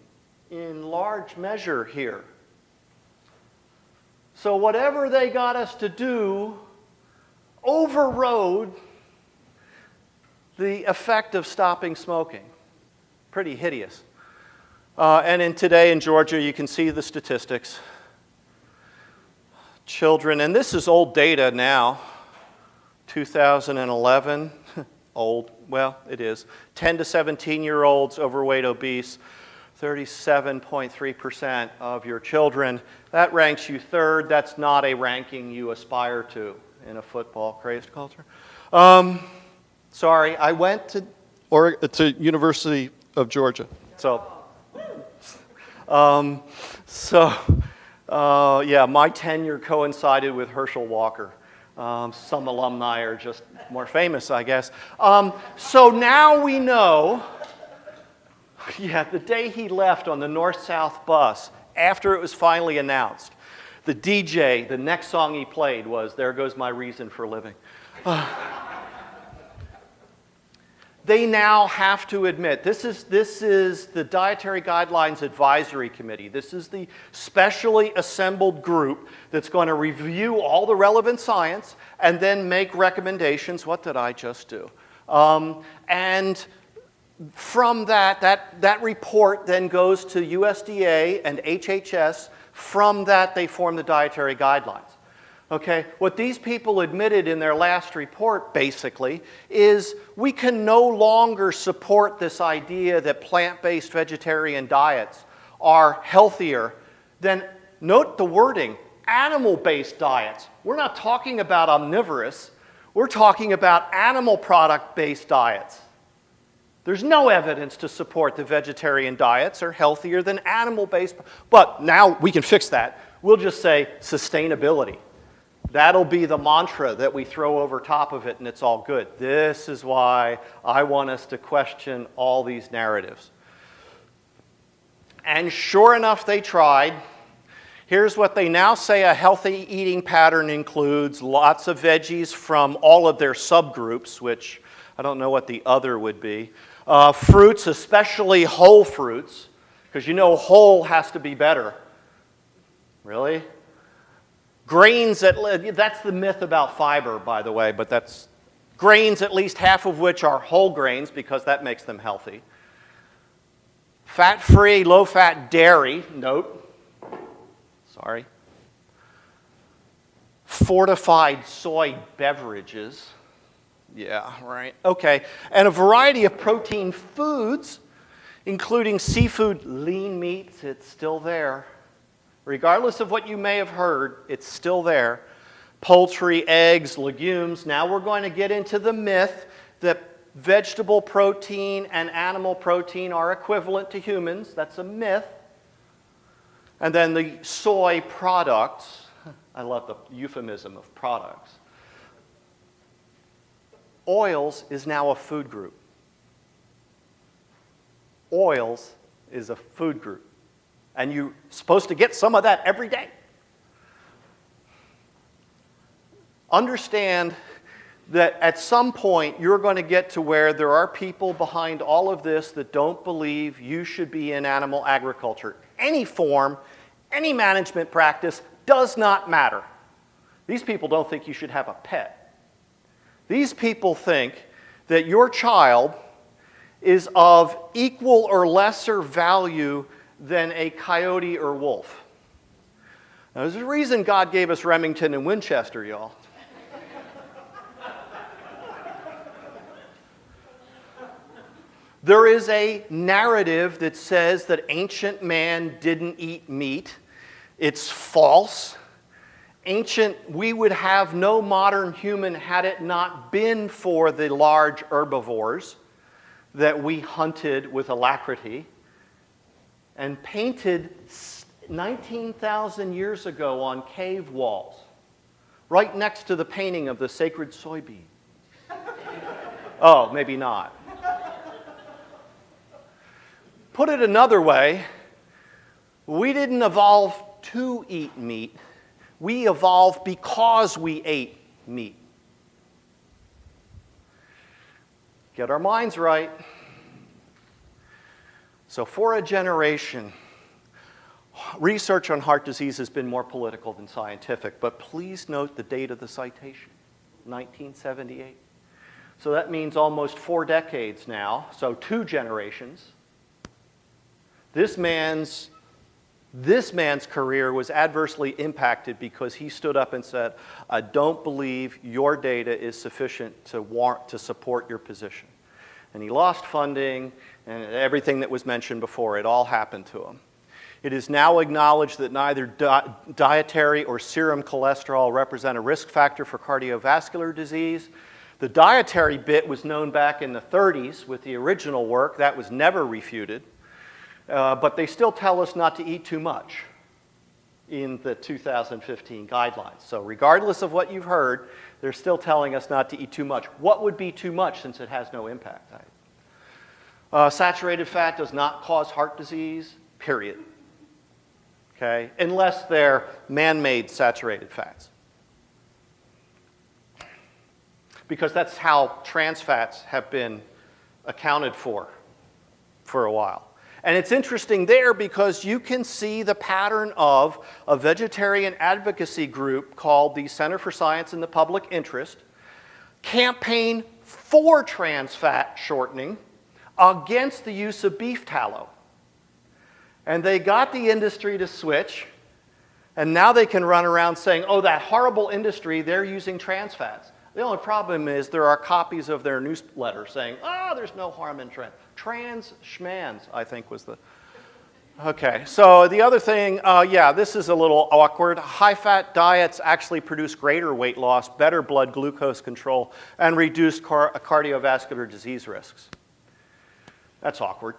in large measure here. So whatever they got us to do overrode the effect of stopping smoking. Pretty hideous. And today in Georgia, you can see the statistics. Children, and this is old data now, 2011, old, well, it is. 10 to 17-year-olds, overweight, obese, 37.3% of your children. That ranks you third. That's not a ranking you aspire to in a football-crazed culture. Sorry, I went to to University of Georgia. So, yeah, my tenure coincided with Herschel Walker. Some alumni are just more famous, I guess. So now we know, yeah, the day he left on the north-south bus, after it was finally announced, the DJ, the next song he played was "There Goes My Reason for Living." They now have to admit, this is the Dietary Guidelines Advisory Committee. This is the specially assembled group that's going to review all the relevant science and then make recommendations. What did I just do? And from that report then goes to USDA and HHS. From that, they form the dietary guidelines. Okay, what these people admitted in their last report, basically, is we can no longer support this idea that plant-based vegetarian diets are healthier than, note the wording, animal-based diets. We're not talking about omnivorous. We're talking about animal product-based diets. There's no evidence to support that vegetarian diets are healthier than animal-based. But now we can fix that. We'll just say sustainability. That'll be the mantra that we throw over top of it, and it's all good. This is why I want us to question all these narratives. And sure enough, they tried. Here's what they now say a healthy eating pattern includes: lots of veggies from all of their subgroups, which I don't know what the other would be. Fruits, especially whole fruits, because you know whole has to be better. Really? Grains, that's the myth about fiber, by the way, but that's grains, at least half of which are whole grains, because that makes them healthy. Fat-free, low-fat dairy, note. Sorry. Fortified soy beverages. Yeah, right. Okay. And a variety of protein foods, including seafood, lean meats, it's still there. Regardless of what you may have heard, it's still there. Poultry, eggs, legumes. Now we're going to get into the myth that vegetable protein and animal protein are equivalent to humans. That's a myth. And then the soy products. I love the euphemism of products. Oils is now a food group. Oils is a food group. And you're supposed to get some of that every day. Understand that at some point you're going to get to where there are people behind all of this that don't believe you should be in animal agriculture. Any form, any management practice does not matter. These people don't think you should have a pet. These people think that your child is of equal or lesser value than a coyote or wolf. Now, there's a reason God gave us Remington and Winchester, y'all. There is a narrative that says that ancient man didn't eat meat. It's false. We would have no modern human had it not been for the large herbivores that we hunted with alacrity and painted 19,000 years ago on cave walls, right next to the painting of the sacred soybean. Oh, maybe not. Put it another way, we didn't evolve to eat meat. We evolved because we ate meat. Get our minds right. So for a generation, research on heart disease has been more political than scientific, but please note the date of the citation, 1978. So that means almost 4 decades now, so 2 generations. This man's career was adversely impacted because he stood up and said, I don't believe your data is sufficient to support your position. And he lost funding and everything that was mentioned before. It all happened to him. It is now acknowledged that neither dietary or serum cholesterol represent a risk factor for cardiovascular disease. The dietary bit was known back in the 30s with the original work. That was never refuted. But they still tell us not to eat too much in the 2015 guidelines. So regardless of what you've heard, they're still telling us not to eat too much. What would be too much since it has no impact? Saturated fat does not cause heart disease, period. Okay? Unless they're man-made saturated fats. Because that's how trans fats have been accounted for a while. And it's interesting there because you can see the pattern of a vegetarian advocacy group called the Center for Science in the Public Interest campaign for trans fat shortening against the use of beef tallow. And they got the industry to switch, and now they can run around saying, oh, that horrible industry, they're using trans fats. The only problem is there are copies of their newsletter saying, oh, there's no harm in trans. Trans schmans, I think was the... Okay, so the other thing, yeah, this is a little awkward. High-fat diets actually produce greater weight loss, better blood glucose control, and reduced cardiovascular disease risks. That's awkward.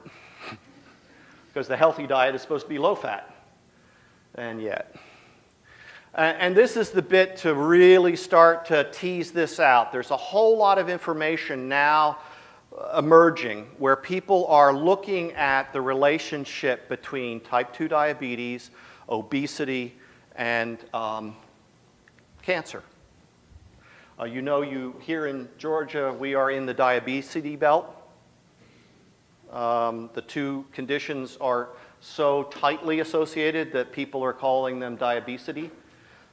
Because the healthy diet is supposed to be low-fat. And yet... And this is the bit to really start to tease this out. There's a whole lot of information now emerging where people are looking at the relationship between type 2 diabetes, obesity, and cancer. You know, here in Georgia, we are in the diabesity belt. The two conditions are so tightly associated that people are calling them diabesity.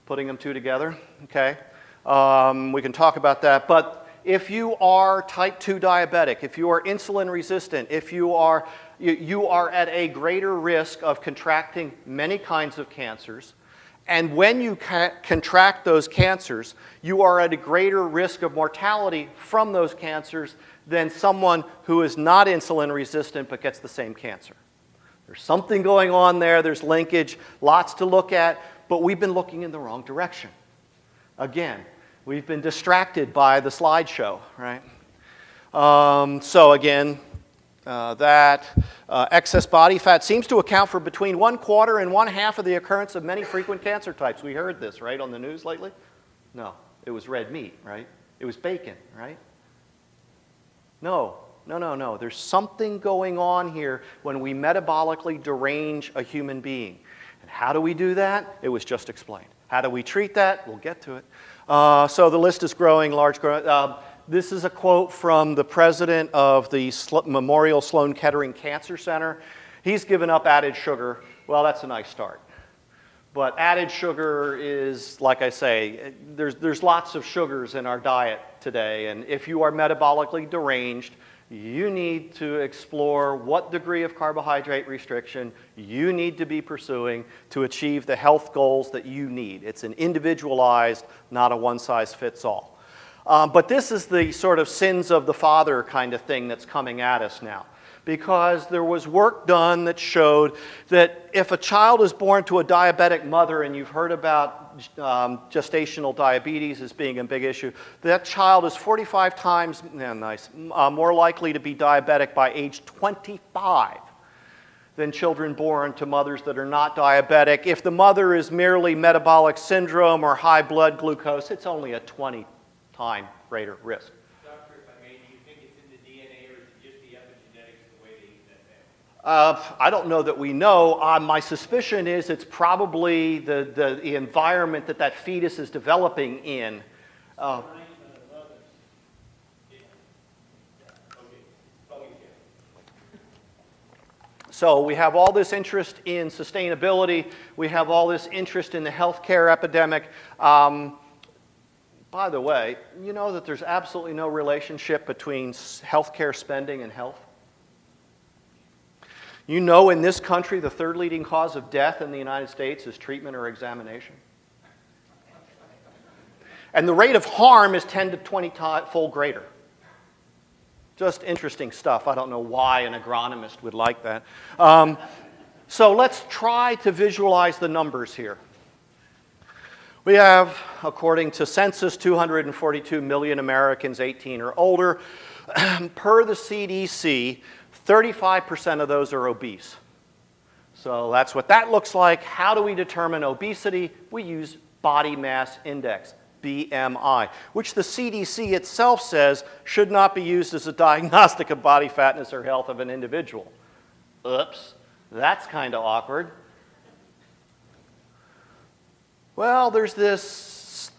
Putting them two together, okay? We can talk about that. But if you are type 2 diabetic, if you are insulin resistant, if you are at a greater risk of contracting many kinds of cancers, and when you contract those cancers, you are at a greater risk of mortality from those cancers than someone who is not insulin resistant but gets the same cancer. There's something going on there, there's linkage, lots to look at. But we've been looking in the wrong direction. Again, we've been distracted by the slideshow, right? So again, excess body fat seems to account for between 1/4 and 1/2 of the occurrence of many frequent cancer types. We heard this, right, on the news lately? No, it was red meat, right? It was bacon, right? No. There's something going on here when we metabolically derange a human being. How do we do that? It was just explained. How do we treat that? We'll get to it. So the list is growing, this is a quote from the president of the Memorial Sloan Kettering Cancer Center. He's given up added sugar. Well, that's a nice start. But added sugar is, like I say, there's lots of sugars in our diet today. And if you are metabolically deranged, you need to explore what degree of carbohydrate restriction you need to be pursuing to achieve the health goals that you need. It's an individualized, not a one-size-fits-all. But this is the sort of sins of the father kind of thing that's coming at us now. Because there was work done that showed that if a child is born to a diabetic mother, and you've heard about gestational diabetes as being a big issue, that child is 45 times more likely to be diabetic by age 25 than children born to mothers that are not diabetic. If the mother is merely metabolic syndrome or high blood glucose, it's only a 20-time greater risk. I don't know that we know. My suspicion is it's probably the environment that fetus is developing in. So we have all this interest in sustainability. We have all this interest in the healthcare epidemic. By the way, you know that there's absolutely no relationship between healthcare spending and health? You know, in this country, the third leading cause of death in the United States is treatment or examination. And the rate of harm is 10 to 20-fold greater. Just interesting stuff. I don't know why an agronomist would like that. So let's try to visualize the numbers here. We have, according to census, 242 million Americans 18 or older. Per the CDC, 35% of those are obese. So that's what that looks like. How do we determine obesity? We use body mass index, BMI, which the CDC itself says should not be used as a diagnostic of body fatness or health of an individual. Oops, that's kind of awkward. Well, there's this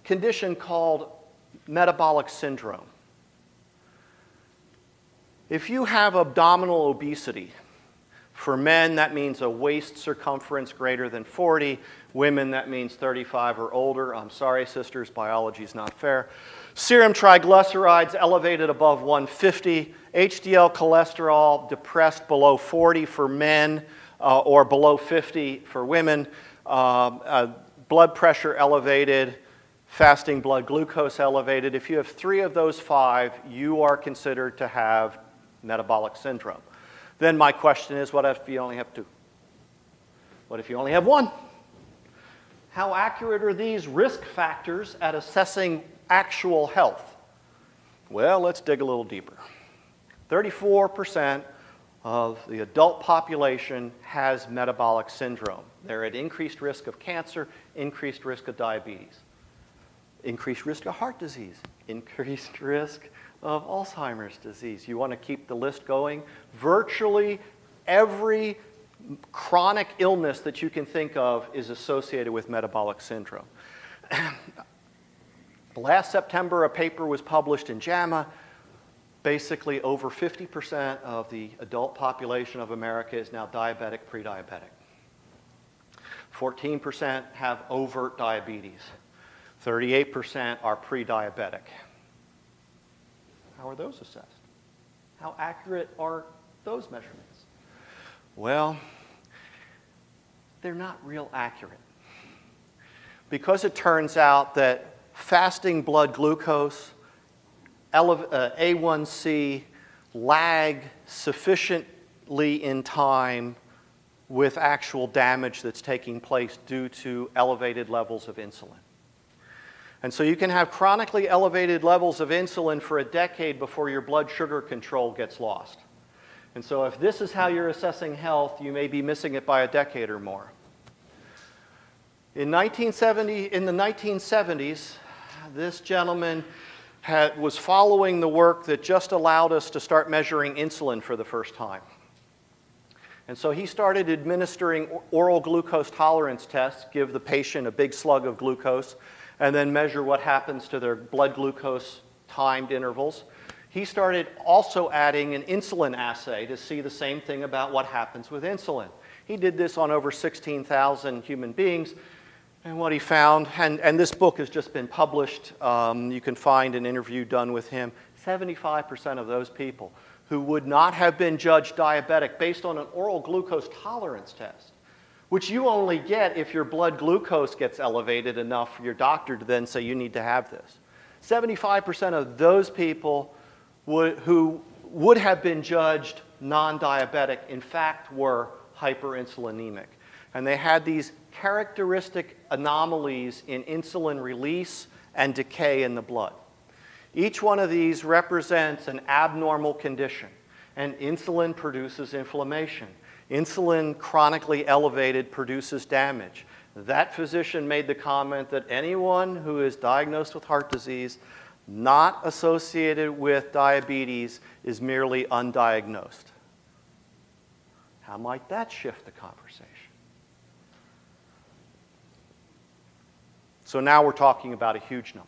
condition called metabolic syndrome. If you have abdominal obesity, for men, that means a waist circumference greater than 40. Women, that means 35 or older. I'm sorry, sisters, biology is not fair. Serum triglycerides elevated above 150. HDL cholesterol depressed below 40 for men or below 50 for women. Blood pressure elevated. Fasting blood glucose elevated. If you have 3 of those 5, you are considered to have metabolic syndrome. Then my question is, what if you only have 2? What if you only have 1? How accurate are these risk factors at assessing actual health? Well, let's dig a little deeper. 34% of the adult population has metabolic syndrome. They're at increased risk of cancer, increased risk of diabetes, increased risk of heart disease, increased risk of Alzheimer's disease. You want to keep the list going? Virtually every chronic illness that you can think of is associated with metabolic syndrome. Last September, a paper was published in JAMA. Basically, over 50% of the adult population of America is now diabetic, pre-diabetic. 14% have overt diabetes. 38% are pre-diabetic. How are those assessed? How accurate are those measurements? Well, they're not real accurate. Because it turns out that fasting blood glucose, A1C lag sufficiently in time with actual damage that's taking place due to elevated levels of insulin. And so you can have chronically elevated levels of insulin for a decade before your blood sugar control gets lost. And so if this is how you're assessing health, you may be missing it by a decade or more. In the 1970s, this gentleman was following the work that just allowed us to start measuring insulin for the first time. And so he started administering oral glucose tolerance tests, give the patient a big slug of glucose, and then measure what happens to their blood glucose timed intervals. He started also adding an insulin assay to see the same thing about what happens with insulin. He did this on over 16,000 human beings, and what he found, and this book has just been published, you can find an interview done with him, 75% of those people who would not have been judged diabetic based on an oral glucose tolerance test, which you only get if your blood glucose gets elevated enough for your doctor to then say you need to have this. 75% of those people who would have been judged non-diabetic, in fact, were hyperinsulinemic. And they had these characteristic anomalies in insulin release and decay in the blood. Each one of these represents an abnormal condition, and insulin produces inflammation. Insulin chronically elevated produces damage. That physician made the comment that anyone who is diagnosed with heart disease not associated with diabetes is merely undiagnosed. How might that shift the conversation? So now we're talking about a huge number.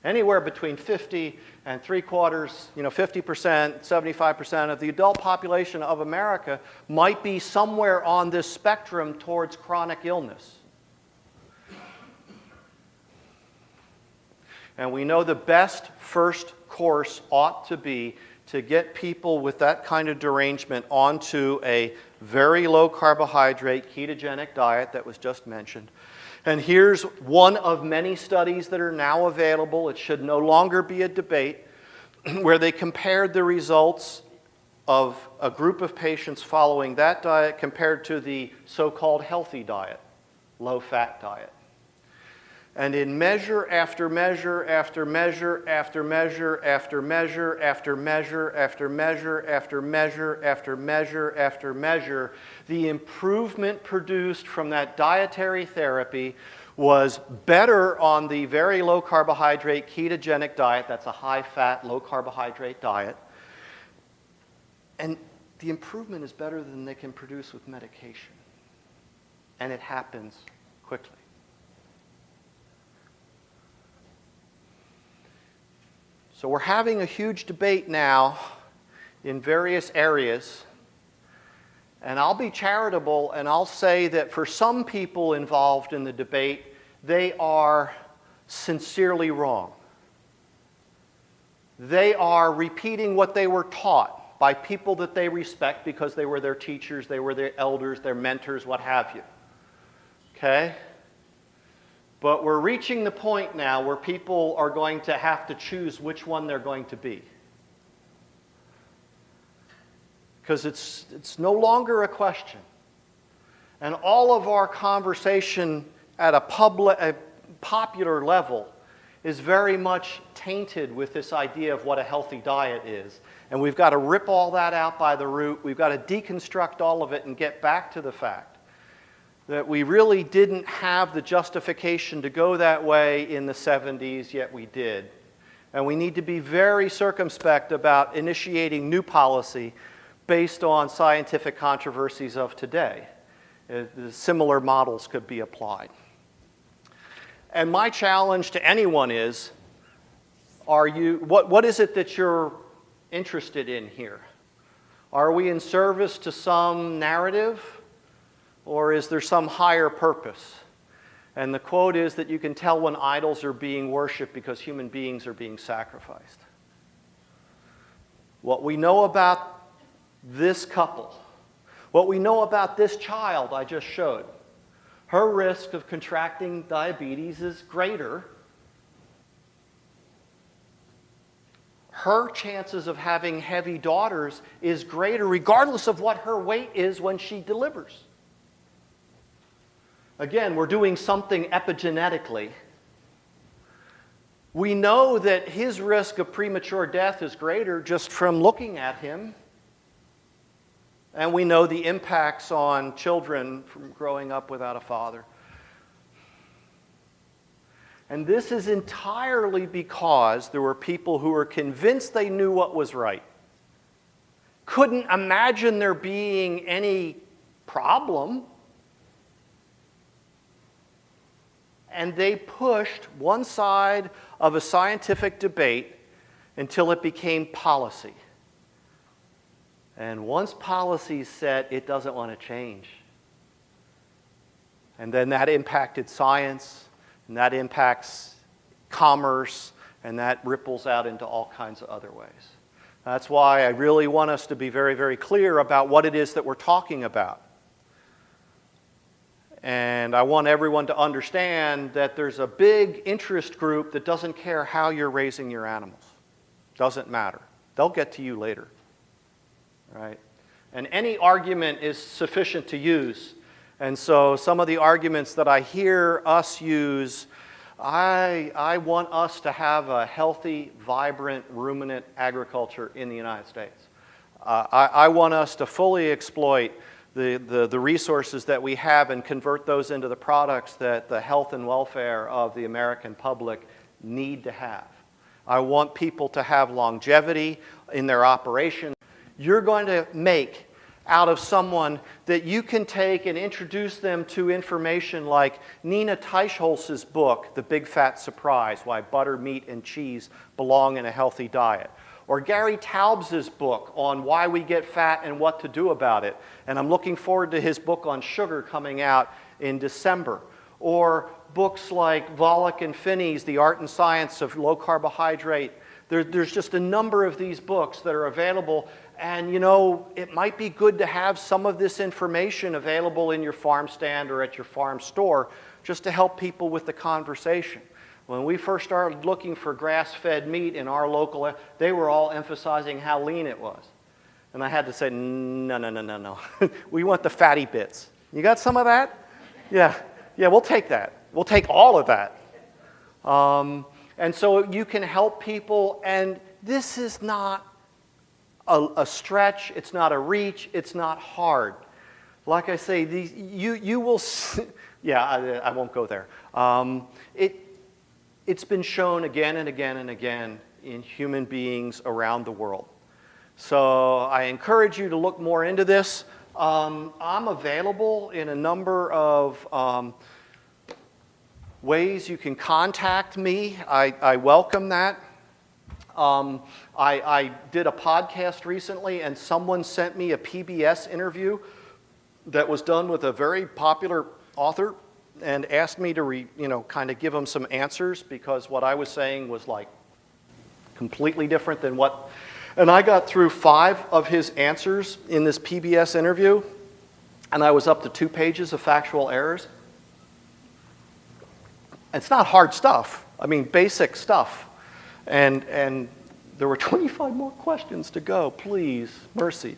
Anywhere between 50 and 50%, 75% of the adult population of America might be somewhere on this spectrum towards chronic illness. And we know the best first course ought to be to get people with that kind of derangement onto a very low carbohydrate ketogenic diet that was just mentioned. And here's one of many studies that are now available. It should no longer be a debate, where they compared the results of a group of patients following that diet compared to the so-called healthy diet, low-fat diet. And in measure after measure after measure after measure after measure after measure after measure after measure after measure after measure, the improvement produced from that dietary therapy was better on the very low carbohydrate ketogenic diet. That's a high fat, low carbohydrate diet. And the improvement is better than they can produce with medication. And it happens quickly. So we're having a huge debate now in various areas. And I'll be charitable and I'll say that for some people involved in the debate, they are sincerely wrong. They are repeating what they were taught by people that they respect because they were their teachers, they were their elders, their mentors, what have you. Okay? But we're reaching the point now where people are going to have to choose which one they're going to be. Because it's no longer a question. And all of our conversation at a popular level is very much tainted with this idea of what a healthy diet is. And we've got to rip all that out by the root. We've got to deconstruct all of it and get back to the fact that we really didn't have the justification to go that way in the 70s, yet we did. And we need to be very circumspect about initiating new policy based on scientific controversies of today. Similar models could be applied. And my challenge to anyone is, what is it that you're interested in here? Are we in service to some narrative? Or is there some higher purpose? And the quote is that you can tell when idols are being worshipped because human beings are being sacrificed. What we know about this couple, what we know about this child I just showed, her risk of contracting diabetes is greater. Her chances of having heavy daughters is greater regardless of what her weight is when she delivers. Again, we're doing something epigenetically. We know that his risk of premature death is greater just from looking at him. And we know the impacts on children from growing up without a father. And this is entirely because there were people who were convinced they knew what was right. Couldn't imagine there being any problem. And they pushed one side of a scientific debate until it became policy. And once policy is set, it doesn't want to change. And then that impacted science, and that impacts commerce, and that ripples out into all kinds of other ways. That's why I really want us to be very, very clear about what it is that we're talking about. And I want everyone to understand that there's a big interest group that doesn't care how you're raising your animals. Doesn't matter. They'll get to you later. Right? And any argument is sufficient to use. And so some of the arguments that I hear us use, I want us to have a healthy, vibrant, ruminant agriculture in the United States. I want us to fully exploit the resources that we have and convert those into the products that the health and welfare of the American public need to have. I want people to have longevity in their operations. You're going to make out of someone that you can take and introduce them to information like Nina Teicholz's book, The Big Fat Surprise, Why Butter, Meat, and Cheese Belong in a Healthy Diet. Or Gary Taubes's book on why we get fat and what to do about it. And I'm looking forward to his book on sugar coming out in December. Or books like Volek and Finney's The Art and Science of Low Carbohydrate. There's just a number of these books that are available. And you know, it might be good to have some of this information available in your farm stand or at your farm store just to help people with the conversation. When we first started looking for grass-fed meat in our local, they were all emphasizing how lean it was. And I had to say, no. We want the fatty bits. You got some of that? Yeah, we'll take that. We'll take all of that. And so you can help people, and this is not a stretch, it's not a reach, it's not hard. Like I say, you will, yeah, I won't go there. It's been shown again and again and again in human beings around the world. So I encourage you to look more into this. I'm available in a number of ways you can contact me. I welcome that. I did a podcast recently, and someone sent me a PBS interview that was done with a very popular author and asked me to kind of give them some answers, because what I was saying was like completely different than what, and I got through 5 of his answers in this PBS interview, and I was up to 2 pages of factual errors. It's not hard stuff. I mean, basic stuff. And there were 25 more questions to go. Please, mercy.